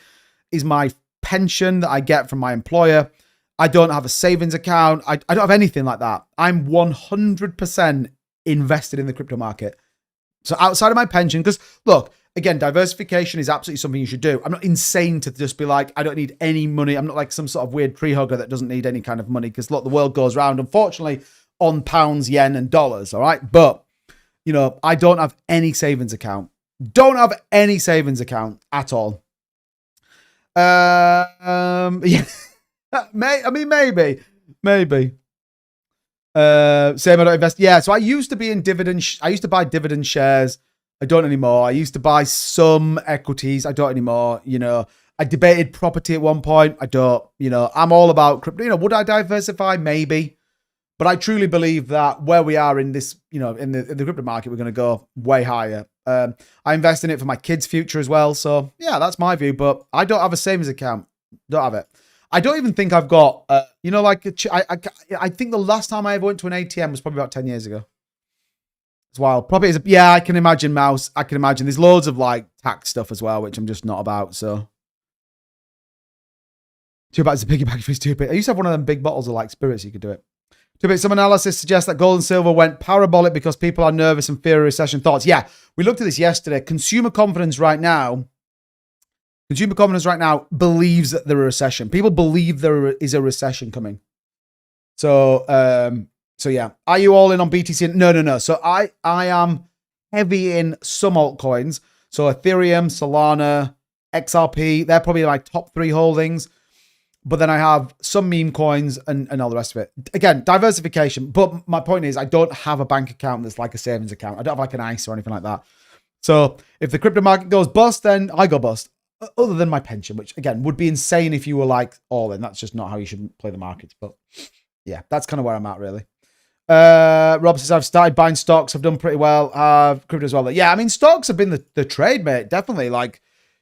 is my pension that I get from my employer. I don't have a savings account. I don't have anything like that. I'm 100% invested in the crypto market. So outside of my pension, because look, again, diversification is absolutely something you should do. I'm not insane to just be like, I don't need any money. I'm not like some sort of weird tree hugger that doesn't need any kind of money, because look, the world goes round, unfortunately, on pounds, yen, and dollars. All right. But, I don't have any savings account. Don't have any savings account at all. Yeah. Maybe. Same, I don't invest. Yeah, so I used to be in dividend. I used to buy dividend shares. I don't anymore. I used to buy some equities. I don't anymore. I debated property at one point. I don't. I'm all about crypto. Would I diversify? Maybe. But I truly believe that where we are in this, in the crypto market, we're going to go way higher. I invest in it for my kids' future as well. So yeah, that's my view. But I don't have a savings account. Don't have it. I don't even think I've got, I think the last time I ever went to an ATM was probably about 10 years ago. It's wild. Probably is. Yeah, I can imagine, Mouse. I can imagine. There's loads of like tax stuff as well, which I'm just not about. So. Too bad it's a piggyback if it's stupid. I used to have one of them big bottles of like spirits. You could do it. Some analysis suggests that gold and silver went parabolic because people are nervous and fear a recession. Thoughts? Yeah, we looked at this yesterday. Consumer confidence right now believes that there is a recession. People believe there is a recession coming. So yeah. Are you all in on BTC? No. So I am heavy in some altcoins. So Ethereum, Solana, XRP, they're probably my top 3 holdings. But then I have some meme coins and all the rest of it. Again, diversification. But my point is, I don't have a bank account that's like a savings account. I don't have like an ISA or anything like that. So if the crypto market goes bust, then I go bust. Other than my pension, which again would be insane if you were like all in. That's just not how you should play the markets. But yeah, that's kind of where I'm at, really. Rob says, I've started buying stocks. I've done pretty well. Crypto as well. Yeah, I mean, stocks have been the trade, mate. Definitely. Like,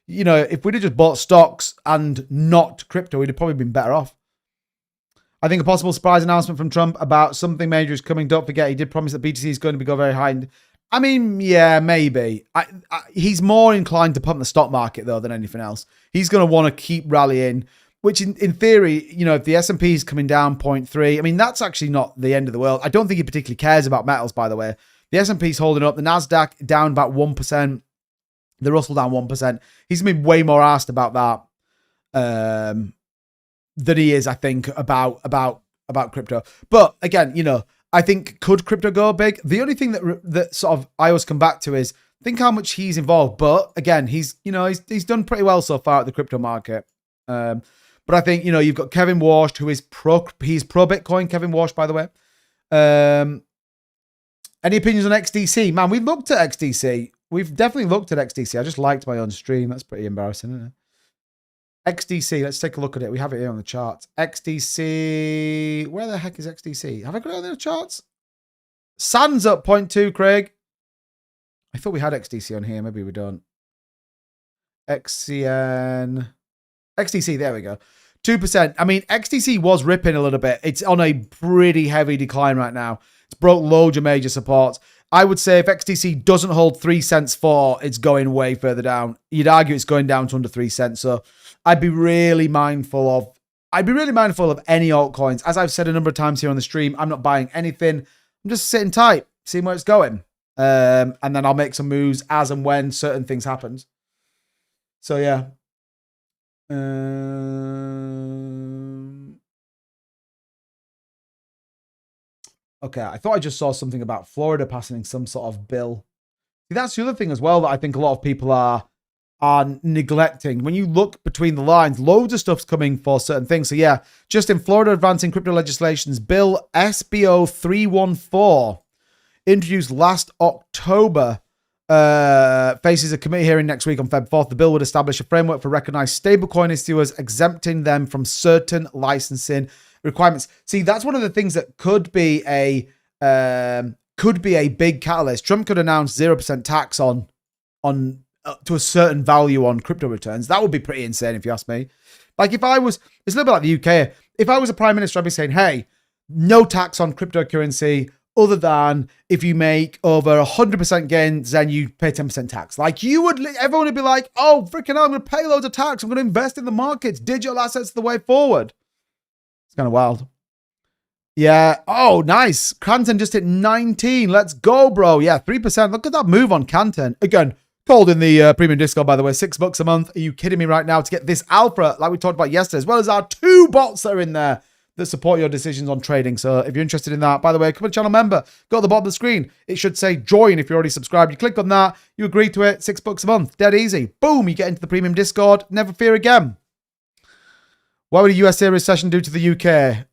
if we'd have just bought stocks and not crypto, we'd have probably been better off. I think a possible surprise announcement from Trump about something major is coming. Don't forget, he did promise that BTC is going to go very high. I mean, yeah, maybe. He's more inclined to pump the stock market, though, than anything else. He's going to want to keep rallying, which in theory, if the S&P is coming down 0.3, I mean, that's actually not the end of the world. I don't think he particularly cares about metals, by the way. The S&P is holding up. The NASDAQ down about 1%. The Russell down 1%. He's going to be way more asked about that than he is, I think, about crypto. But again, I think, could crypto go big? The only thing that sort of I always come back to is think how much he's involved. But again, he's done pretty well so far at the crypto market. But I think, you've got Kevin Walsh, who is he's pro Bitcoin. Kevin Walsh, by the way. Any opinions on XDC? Man, we looked at XDC. We've definitely looked at XDC. I just liked my own stream. That's pretty embarrassing, isn't it? XDC, let's take a look at it. We have it here on the charts. XDC, where the heck is XDC? Have I got it on the charts? Sand's up 0.2, Craig. I thought we had XDC on here. Maybe we don't. XCN. XDC, there we go. 2%. I mean, XDC was ripping a little bit. It's on a pretty heavy decline right now. It's broke loads of major supports. I would say if XTC doesn't hold 3 cents for, it's going way further down. You'd argue it's going down to under 3 cents. So I'd be really mindful of any altcoins. As I've said a number of times here on the stream, I'm not buying anything. I'm just sitting tight, seeing where it's going. And then I'll make some moves as and when certain things happen. So yeah. Okay, I thought I just saw something about Florida passing some sort of bill. See, that's the other thing as well that I think a lot of people are neglecting. When you look between the lines, loads of stuff's coming for certain things. So yeah, just in Florida, advancing crypto legislations, Bill SBO 314, introduced last October, faces a committee hearing next week on Feb 4th. The bill would establish a framework for recognized stablecoin issuers, exempting them from certain licensing requirements. See, that's one of the things that could be a big catalyst. Trump could announce 0% tax on to a certain value on crypto returns. That would be pretty insane if you ask me. Like if I was, it's a little bit like the UK. If I was a prime minister, I'd be saying, hey, no tax on cryptocurrency other than if you make over 100% gains, then you pay 10% tax. Like everyone would be like, oh, freaking hell, I'm going to pay loads of tax. I'm going to invest in the markets. Digital assets are the way forward. It's kind of wild. Yeah. Oh, nice. Canton just hit 19. Let's go, bro. Yeah, 3%. Look at that move on Canton. Again, called in the premium Discord, by the way, $6 a month. Are you kidding me right now to get this alpha, like we talked about yesterday, as well as our 2 bots that are in there that support your decisions on trading. So if you're interested in that, by the way, become a channel member. Go to the bottom of the screen. It should say join if you're already subscribed. You click on that. You agree to it. $6 a month. Dead easy. Boom. You get into the premium Discord. Never fear again. What would a USA recession do to the UK?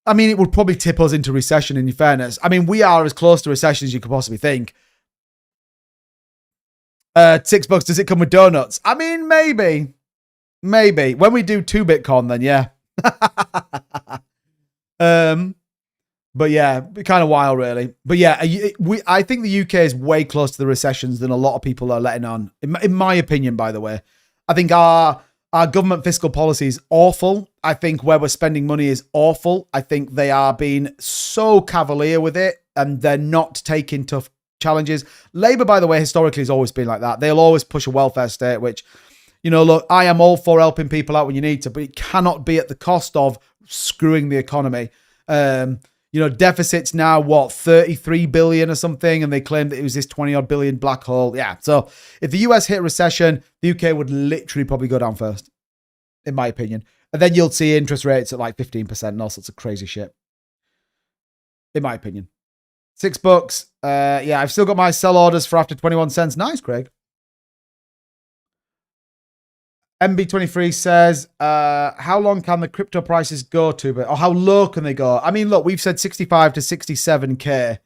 I mean, it would probably tip us into recession, in fairness. I mean, we are as close to recession as you could possibly think. $6, does it come with donuts? I mean, maybe. Maybe. When we do 2 Bitcoin, then yeah. But yeah, kind of wild, really. But yeah, I think the UK is way closer to the recessions than a lot of people are letting on. In my opinion, by the way. I think our government fiscal policy is awful. I think where we're spending money is awful. I think they are being so cavalier with it and they're not taking tough challenges. Labour, by the way, historically has always been like that. They'll always push a welfare state, which, you know, look, I am all for helping people out when you need to, but it cannot be at the cost of screwing the economy. You know, deficits now, what, 33 billion or something, and they claim that it was this 20-odd billion black hole. Yeah, so if the US hit recession, the UK would literally probably go down first, in my opinion. And then you'll see interest rates at like 15% and all sorts of crazy shit, in my opinion. $6. Yeah, I've still got my sell orders for after 21 cents. Nice, Craig. MB23 says, how long can the crypto prices go to? Or how low can they go? I mean, look, we've said 65 to 67K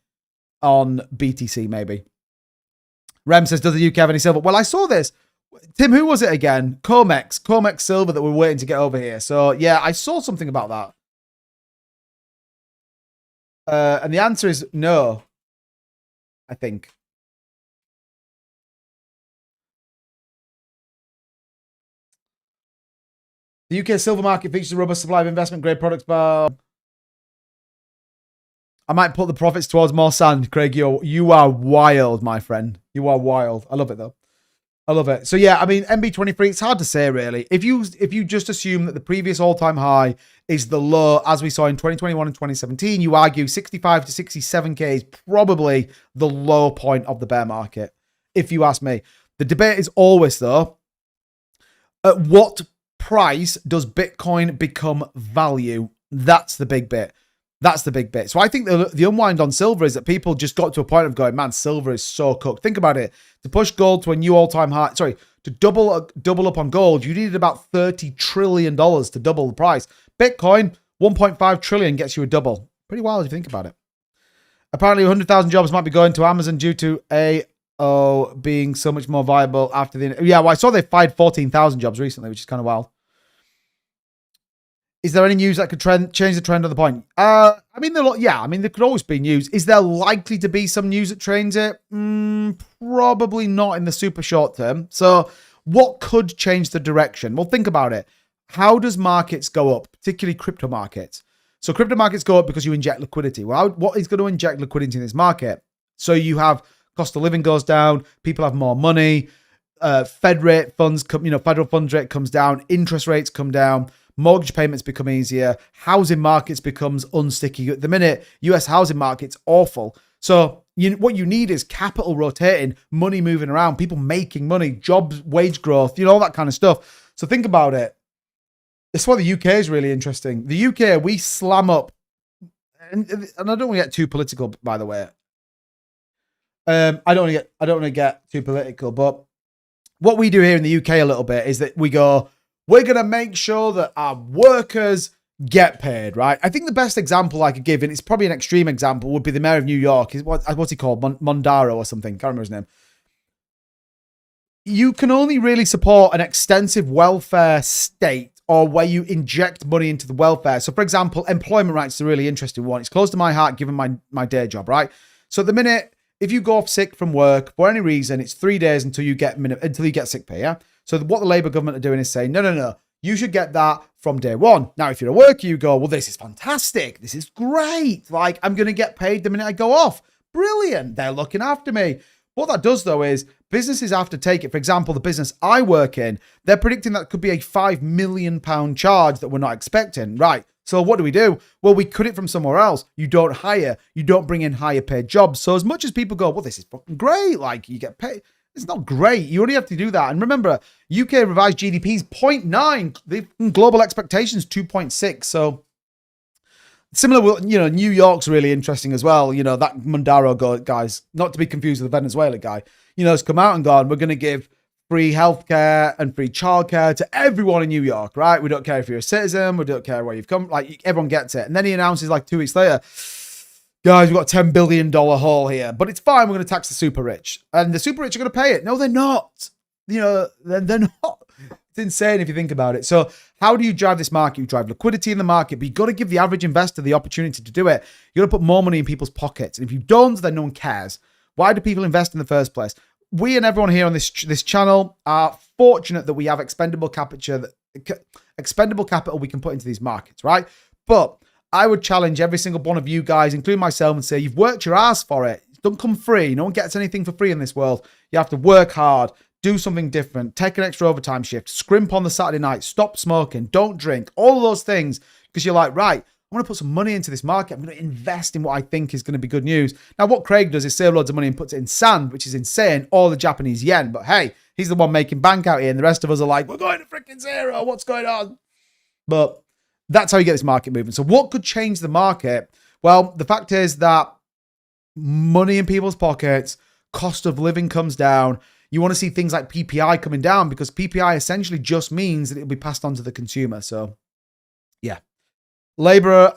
on BTC, maybe. Rem says, does the UK have any silver? Well, I saw this. Tim, who was it again? Comex Silver that we're waiting to get over here. So, yeah, I saw something about that. And the answer is no, I think. The UK silver market features a robust supply of investment-grade products, but I might put the profits towards more sand. Craig, you are wild, my friend. You are wild. I love it, though. I love it. So, yeah, I mean, MB23, it's hard to say, really. If you just assume that the previous all-time high is the low, as we saw in 2021 and 2017, you argue 65 to 67K is probably the low point of the bear market, if you ask me. The debate is always, though, at what price does Bitcoin become value? That's the big bit. That's the big bit. So I think the unwind on silver is that people just got to a point of going, man, silver is so cooked. Think about it. To push gold to a new all-time high, to double up on gold, you needed about $30 trillion to double the price. Bitcoin, 1.5 trillion gets you a double. Pretty wild if you think about it. Apparently 100,000 jobs might be going to Amazon due to AO being so much more viable after the... Yeah, well, I saw they fired 14,000 jobs recently, which is kind of wild. Is there any news that could change the trend of the point? I mean, there could always be news. Is there likely to be some news that trains it? Probably not in the super short term. So what could change the direction? Well, think about it. How does markets go up, particularly crypto markets? So crypto markets go up because you inject liquidity. Well, what is going to inject liquidity in this market? So you have cost of living goes down, people have more money, Fed rate funds come, federal funds rate comes down, interest rates come down, mortgage payments become easier, housing markets becomes unsticky. At the minute, US housing market's awful. So what you need is capital rotating, money moving around, people making money, jobs, wage growth, all that kind of stuff. So think about it. That's why the UK is really interesting. The UK, we slam up, and I don't want to get too political, by the way. I don't want to get too political, but what we do here in the UK a little bit is that we go, we're going to make sure that our workers get paid, right? I think the best example I could give, and it's probably an extreme example, would be the mayor of New York. What's he called? Mondaro or something. Can't remember his name. You can only really support an extensive welfare state or where you inject money into the welfare. So, for example, employment rights is a really interesting one. It's close to my heart given my day job, right? So at the minute, if you go off sick from work for any reason, it's 3 days until you get sick pay, yeah? So what the Labour government are doing is saying, no, you should get that from day one. Now, if you're a worker, you go, well, this is fantastic. This is great. Like, I'm going to get paid the minute I go off. Brilliant. They're looking after me. What that does, though, is businesses have to take it. For example, the business I work in, they're predicting that could be a £5 million charge that we're not expecting. Right. So what do? Well, we cut it from somewhere else. You don't hire. You don't bring in higher paid jobs. So as much as people go, well, this is fucking great. Like, you get paid. It's not great. You only have to do that. And remember, UK revised GDP is 0.9. The global expectations 2.6. So similar, New York's really interesting as well. That Mondaro guys, not to be confused with the Venezuela guy, has come out and gone, we're going to give free healthcare and free childcare to everyone in New York, right? We don't care if you're a citizen. We don't care where you've come. Like, everyone gets it. And then he announces like 2 weeks later, guys, we've got a $10 billion haul here, but it's fine. We're going to tax the super rich. And the super rich are going to pay it. No, they're not. They're not. It's insane if you think about it. So how do you drive this market? You drive liquidity in the market, but you've got to give the average investor the opportunity to do it. You've got to put more money in people's pockets. And if you don't, then no one cares. Why do people invest in the first place? We and everyone here on this channel are fortunate that we have expendable capital we can put into these markets, right? But I would challenge every single one of you guys, including myself, and say, you've worked your ass for it. Don't come free. No one gets anything for free in this world. You have to work hard, do something different, take an extra overtime shift, scrimp on the Saturday night, stop smoking, don't drink, all of those things, because you're like, right, I want to put some money into this market. I'm going to invest in what I think is going to be good news. Now, what Craig does is save loads of money and puts it in sand, which is insane, or the Japanese yen. But hey, he's the one making bank out here, and the rest of us are like, we're going to freaking zero. What's going on? But that's how you get this market moving. So what could change the market? Well, the fact is that money in people's pockets, cost of living comes down. You want to see things like PPI coming down, because PPI essentially just means that it'll be passed on to the consumer. So, yeah. Labour,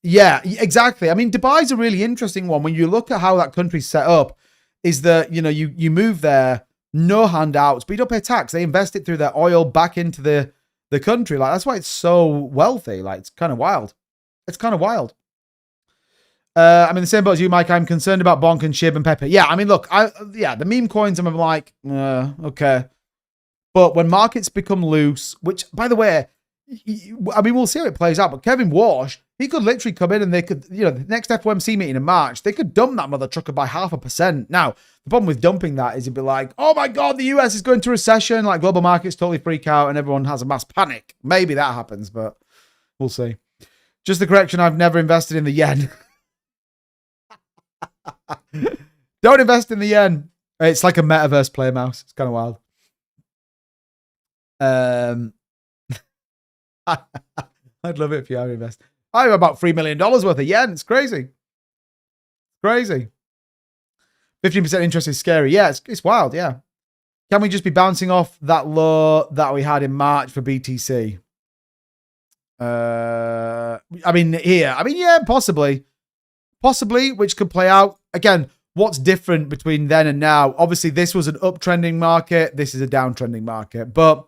yeah, exactly. I mean, Dubai's a really interesting one. When you look at how that country's set up, is that, you move there, no handouts, but you don't pay tax. They invest it through their oil back into the country. Like, that's why it's so wealthy. Like, it's kind of wild. It's kind of wild. I'm in the same boat as you, Mike. I'm concerned about Bonk and Shib and Pepe. Yeah, I mean, look, the meme coins, I'm like, okay. But when markets become loose, which, by the way, I mean, we'll see how it plays out, but Kevin Walsh, he could literally come in and they could, the next FOMC meeting in March, they could dump that mother trucker by 0.5%. Now, the problem with dumping that is it'd be like, oh my God, the US is going to recession, like global markets totally freak out and everyone has a mass panic. Maybe that happens, but we'll see. Just the correction, I've never invested in the yen. Don't invest in the yen. It's like a metaverse play mouse. It's kind of wild. I'd love it if you have invest. I have about $3 million worth of yen. It's crazy. Crazy. 15% interest is scary. Yeah, it's wild. Yeah. Can we just be bouncing off that low that we had in March for BTC? I mean, yeah, possibly, which could play out. Again, what's different between then and now? Obviously, this was an uptrending market. This is a downtrending market. But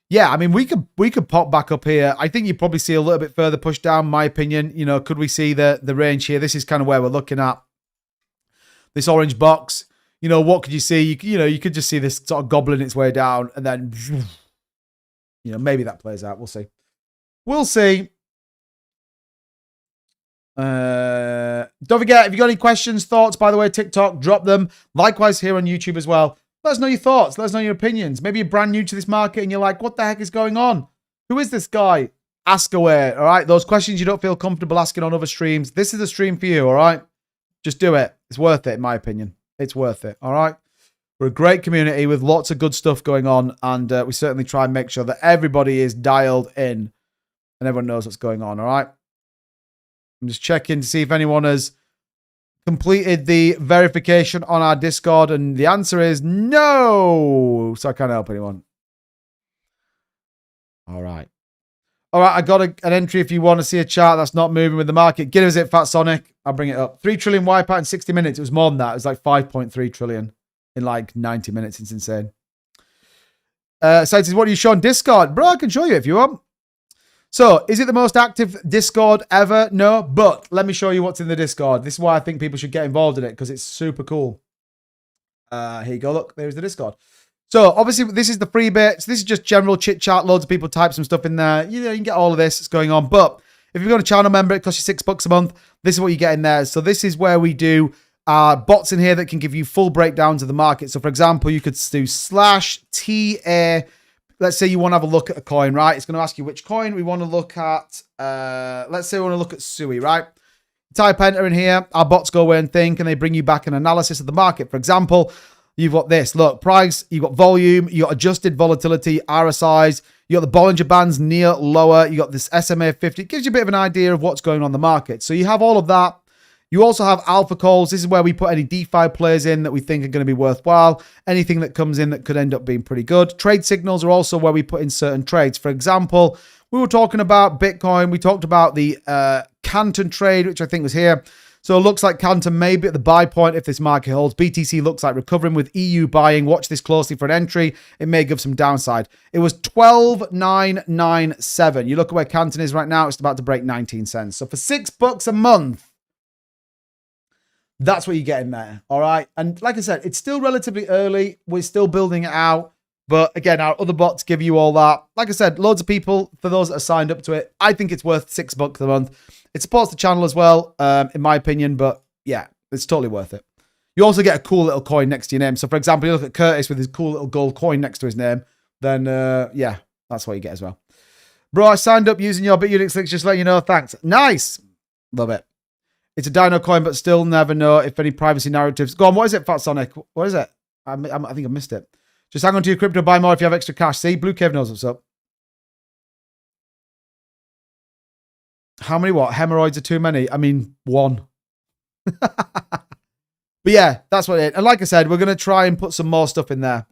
yeah, I mean, we could pop back up here. I think you probably see a little bit further push down, my opinion. Could we see the range here? This is kind of where we're looking at. This orange box. What could you see? You could just see this sort of gobbling its way down, and then, maybe that plays out. We'll see. We'll see. Don't forget, if you got any questions, thoughts, by the way, TikTok, drop them. Likewise here on YouTube as well. Let us know your thoughts. Let us know your opinions. Maybe you're brand new to this market and you're like, what the heck is going on? Who is this guy? Ask away, all right? Those questions you don't feel comfortable asking on other streams, this is a stream for you, all right? Just do it. It's worth it, in my opinion. It's worth it, all right? We're a great community with lots of good stuff going on, and we certainly try and make sure that everybody is dialed in and everyone knows what's going on, all right? I'm just checking to see if anyone has completed the verification on our Discord, and the answer is no. So I can't help anyone. All right. All right, I got an entry if you want to see a chart that's not moving with the market. Give us it, Fat Sonic. I'll bring it up. 3 trillion wipeout in 60 minutes. It was more than that. It was like 5.3 trillion in like 90 minutes. It's insane. So it says, what do you show on Discord? Bro, I can show you if you want. So, is it the most active Discord ever? No, but let me show you what's in the Discord. This is why I think people should get involved in it, because it's super cool. Here you go. Look, there's the Discord. So, obviously, this is the free bits. This is just general chit-chat. Loads of people type some stuff in there. You know, you can get all of this that's going on. But if you've got a channel member, it costs you $6 a month. This is what you get in there. So, this is where we do bots in here that can give you full breakdowns of the market. So, for example, you could do /TA. Let's say you want to have a look at a coin, right? It's going to ask you which coin we want to look at. Let's say we want to look at SUI, right? Type enter in here. Our bots go away and think, and they bring you back an analysis of the market. For example, you've got this. Look, price, you've got volume, you got adjusted volatility, RSIs, you got the Bollinger Bands near, lower, you got this SMA 50. It gives you a bit of an idea of what's going on in the market. So you have all of that. You also have alpha calls. This is where we put any DeFi players in that we think are going to be worthwhile. Anything that comes in that could end up being pretty good. Trade signals are also where we put in certain trades. For example, we were talking about Bitcoin. We talked about the Canton trade, which I think was here. So it looks like Canton may be at the buy point if this market holds. BTC looks like recovering with EU buying. Watch this closely for an entry. It may give some downside. It was 12,997. You look at where Canton is right now. It's about to break 19 cents. So for $6 a month, that's what you get in there, all right? And like I said, it's still relatively early. We're still building it out. But again, our other bots give you all that. Like I said, loads of people, for those that are signed up to it, I think it's worth $6 a month. It supports the channel as well, in my opinion. But yeah, it's totally worth it. You also get a cool little coin next to your name. So for example, you look at Curtis with his cool little gold coin next to his name. Then yeah, that's what you get as well. Bro, I signed up using your Bitunix links. Just let you know. Thanks. Nice. Love it. It's a dino coin, but still never know if any privacy narratives. Go on, what is it, Fat Sonic? What is it? I think I missed it. Just hang on to your crypto, buy more if you have extra cash. See, Blue Cave knows what's up. How many what? Hemorrhoids are too many? I mean, one. But yeah, that's what it is. And like I said, we're going to try and put some more stuff in there.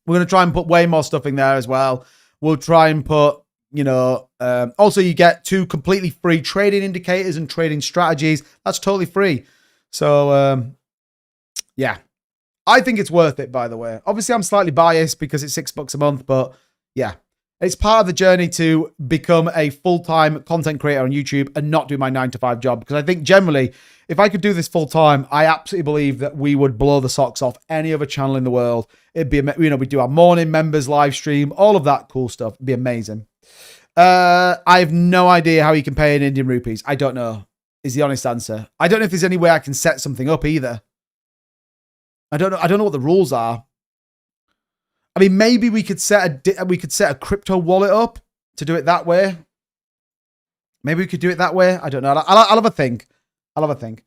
We're going to try and put way more stuff in there as well. We'll try and put, you know, also you get 2 completely free trading indicators and trading strategies. That's totally free. So, yeah, I think it's worth it, by the way. Obviously, I'm slightly biased because it's $6 a month, but yeah, it's part of the journey to become a full-time content creator on YouTube and not do my 9-to-5 job. Because I think generally, if I could do this full-time, I absolutely believe that we would blow the socks off any other channel in the world. It'd be, you know, we do our morning members live stream, all of that cool stuff. It'd be amazing. I have no idea how you can pay in Indian rupees. I don't know, is the honest answer. I don't know if there's any way I can set something up either. I don't know what the rules are. I mean, maybe we could set a crypto wallet up to do it that way. Maybe we could do it that way. I don't know. I'll have a think. I'll have a think.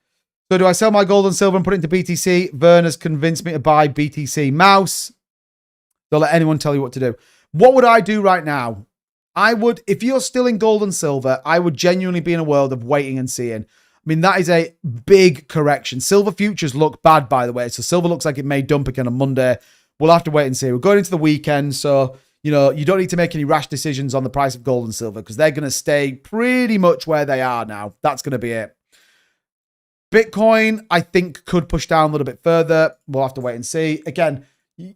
So do I sell my gold and silver and put it into BTC? Vern has convinced me to buy BTC. Mouse. Don't let anyone tell you what to do. What would I do right now? I would, if you're still in gold and silver, I would genuinely be in a world of waiting and seeing. I mean, that is a big correction. Silver futures look bad, by the way. So silver looks like it may dump again on Monday. We'll have to wait and see. We're going into the weekend, so, you know, you don't need to make any rash decisions on the price of gold and silver because they're going to stay pretty much where they are now. That's going to be it. Bitcoin, I think, could push down a little bit further. We'll have to wait and see. Again,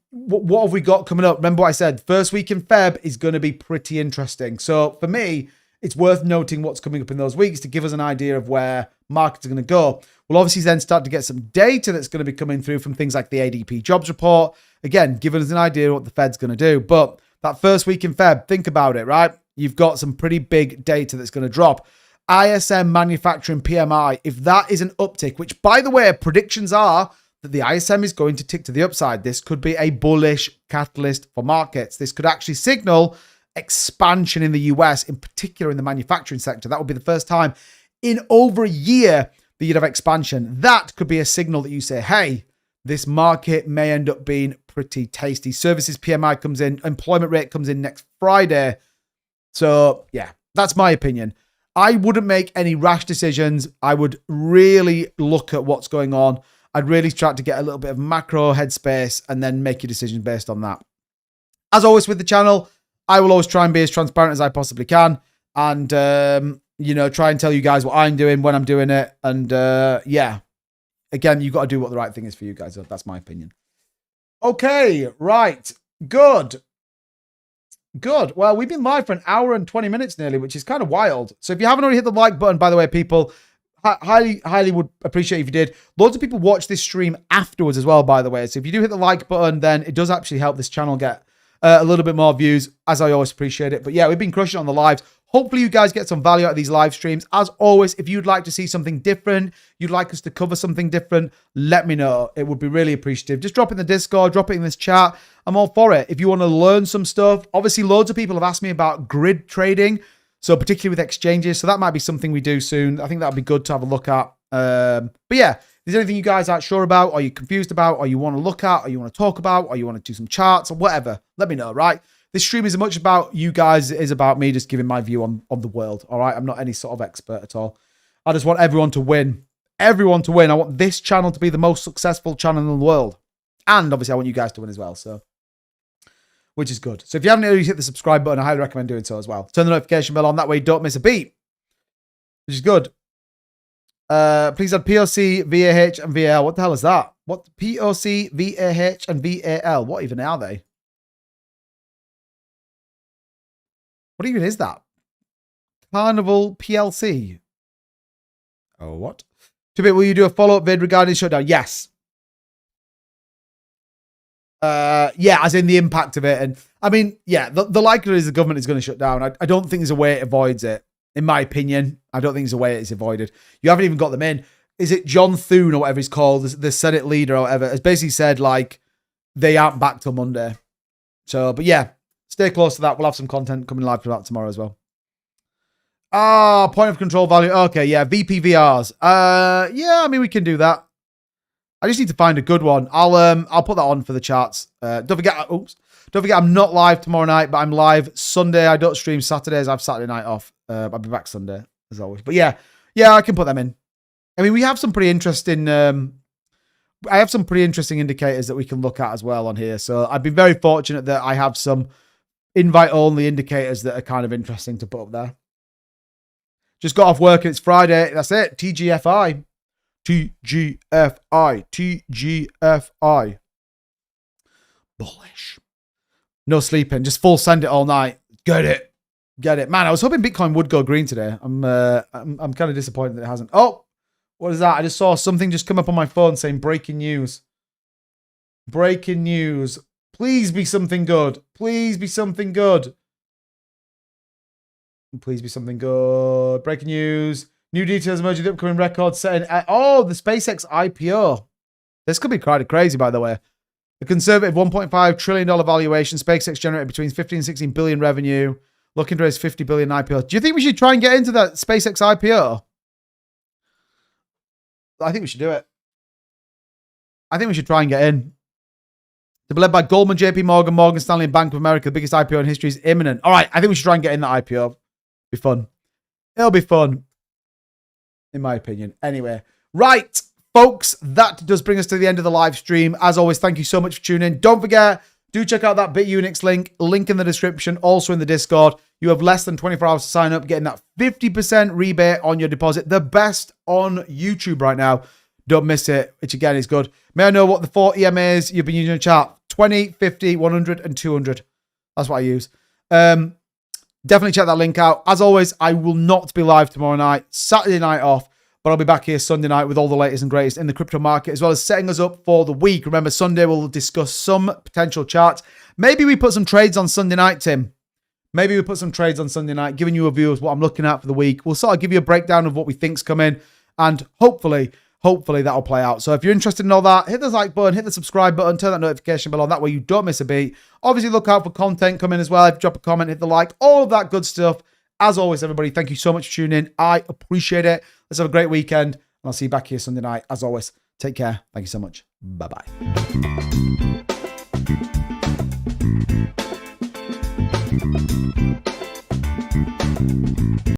what have we got coming up? Remember what I said, first week in Feb is going to be pretty interesting. So for me, it's worth noting what's coming up in those weeks to give us an idea of where markets are going to go. We'll obviously then start to get some data that's going to be coming through from things like the ADP jobs report. Again, giving us an idea of what the Fed's going to do. But that first week in Feb, think about it, right? You've got some pretty big data that's going to drop. ISM manufacturing PMI, if that is an uptick, which by the way, predictions are that the ISM is going to tick to the upside. This could be a bullish catalyst for markets. This could actually signal expansion in the US, in particular in the manufacturing sector. That would be the first time in over a year that you'd have expansion. That could be a signal that you say, hey, this market may end up being pretty tasty. Services PMI comes in, employment rate comes in next Friday. So yeah, that's my opinion. I wouldn't make any rash decisions. I would really look at what's going on. I'd really try to get a little bit of macro headspace and then make your decision based on that. As always with the channel, I will always try and be as transparent as I possibly can. And, try and tell you guys what I'm doing, when I'm doing it. And yeah, again, you've got to do what the right thing is for you guys. That's my opinion. Okay, right. Good. Well, we've been live for an hour and 20 minutes nearly, which is kind of wild. So if you haven't already hit the like button, by the way, people, highly would appreciate if you did. Loads of people watch this stream afterwards as well, by the way. So if you do hit the like button, then it does actually help this channel get a little bit more views, as I always appreciate it. But yeah, we've been crushing on the lives. Hopefully you guys get some value out of these live streams. As always, if you'd like to see something different, you'd like us to cover something different, let me know. It would be really appreciative. Just drop it in the Discord, drop it in this chat. I'm all for it. If you want to learn some stuff, obviously loads of people have asked me about grid trading, so particularly with exchanges. So that might be something we do soon. I think that would be good to have a look at. But yeah, if there's anything you guys aren't sure about, or you're confused about, or you want to look at, or you want to talk about, or you want to do some charts or whatever, let me know, right? This stream is as much about you guys as it is about me just giving my view on the world, all right? I'm not any sort of expert at all. I just want everyone to win. Everyone to win. I want this channel to be the most successful channel in the world. And obviously I want you guys to win as well, so, which is good. So if you haven't already hit the subscribe button, I highly recommend doing so as well. Turn the notification bell on, that way you don't miss a beat, which is good. Please add POC, VAH, and VAL. What the hell is that? What? POC, VAH, and VAL. What even are they? What even is that? Carnival PLC. Oh, what? 2bit, will you do a follow-up vid regarding shutdown? Yes. Yeah, as in the impact of it. And I mean, yeah, the likelihood is the government is going to shut down. I don't think there's a way it avoids it. In my opinion, I don't think there's a way it's avoided. You haven't even got them in. Is it John Thune or whatever he's called, the Senate leader or whatever, has basically said, like, they aren't back till Monday. So, but yeah, stay close to that. We'll have some content coming live for that tomorrow as well. Ah, point of control value. Okay, yeah, VPVRs. Yeah, I mean, we can do that. I just need to find a good one. I'll put that on for the charts. Don't forget, I'm not live tomorrow night, but I'm live Sunday. I don't stream Saturdays. I have Saturday night off. I'll be back Sunday as always. But yeah, I can put them in. I mean, we have some pretty interesting. I have some pretty interesting indicators that we can look at as well on here. So I've been very fortunate that I have some invite-only indicators that are kind of interesting to put up there. Just got off work and it's Friday. That's it. TGFI. TGFI. Bullish. No sleeping. Just full send it all night. Get it. Man, I was hoping Bitcoin would go green today. I'm kind of disappointed that it hasn't. Oh, what is that? I just saw something just come up on my phone saying breaking news. Breaking news. Please be something good. Please be something good. Please be something good. Breaking news. New details emerging. The upcoming record setting. Oh, the SpaceX IPO. This could be quite crazy, by the way. A conservative $1.5 trillion valuation. SpaceX generated between 15 and 16 billion revenue. Looking to raise 50 billion IPO. Do you think we should try and get into that SpaceX IPO? I think we should do it. I think we should try and get in. To be led by Goldman, JP Morgan, Morgan Stanley, and Bank of America. The biggest IPO in history is imminent. All right, I think we should try and get in that IPO. Be fun. It'll be fun. In my opinion. Anyway. Right, folks. That does bring us to the end of the live stream. As always, thank you so much for tuning in. Don't forget, do check out that Bitunix link in the description, also in the Discord. You have less than 24 hours to sign up, getting that 50% rebate on your deposit. The best on YouTube right now. Don't miss it, which again is good. May I know what the 4 EMAs you've been using in the chat? 20, 50, 100, and 200. That's what I use. Definitely check that link out. As always, I will not be live tomorrow night. Saturday night off. But I'll be back here Sunday night with all the latest and greatest in the crypto market, as well as setting us up for the week. Remember, Sunday we'll discuss some potential charts. Maybe we put some trades on Sunday night, Tim. Maybe we put some trades on Sunday night, giving you a view of what I'm looking at for the week. We'll sort of give you a breakdown of what we think's coming, and hopefully that'll play out. So if you're interested in all that, hit the like button, hit the subscribe button, turn that notification bell on. That way you don't miss a beat. Obviously, look out for content coming as well. If you drop a comment, hit the like, all of that good stuff. As always, everybody, thank you so much for tuning in. I appreciate it. Let's have a great weekend, and I'll see you back here Sunday night. As always, take care. Thank you so much. Bye-bye.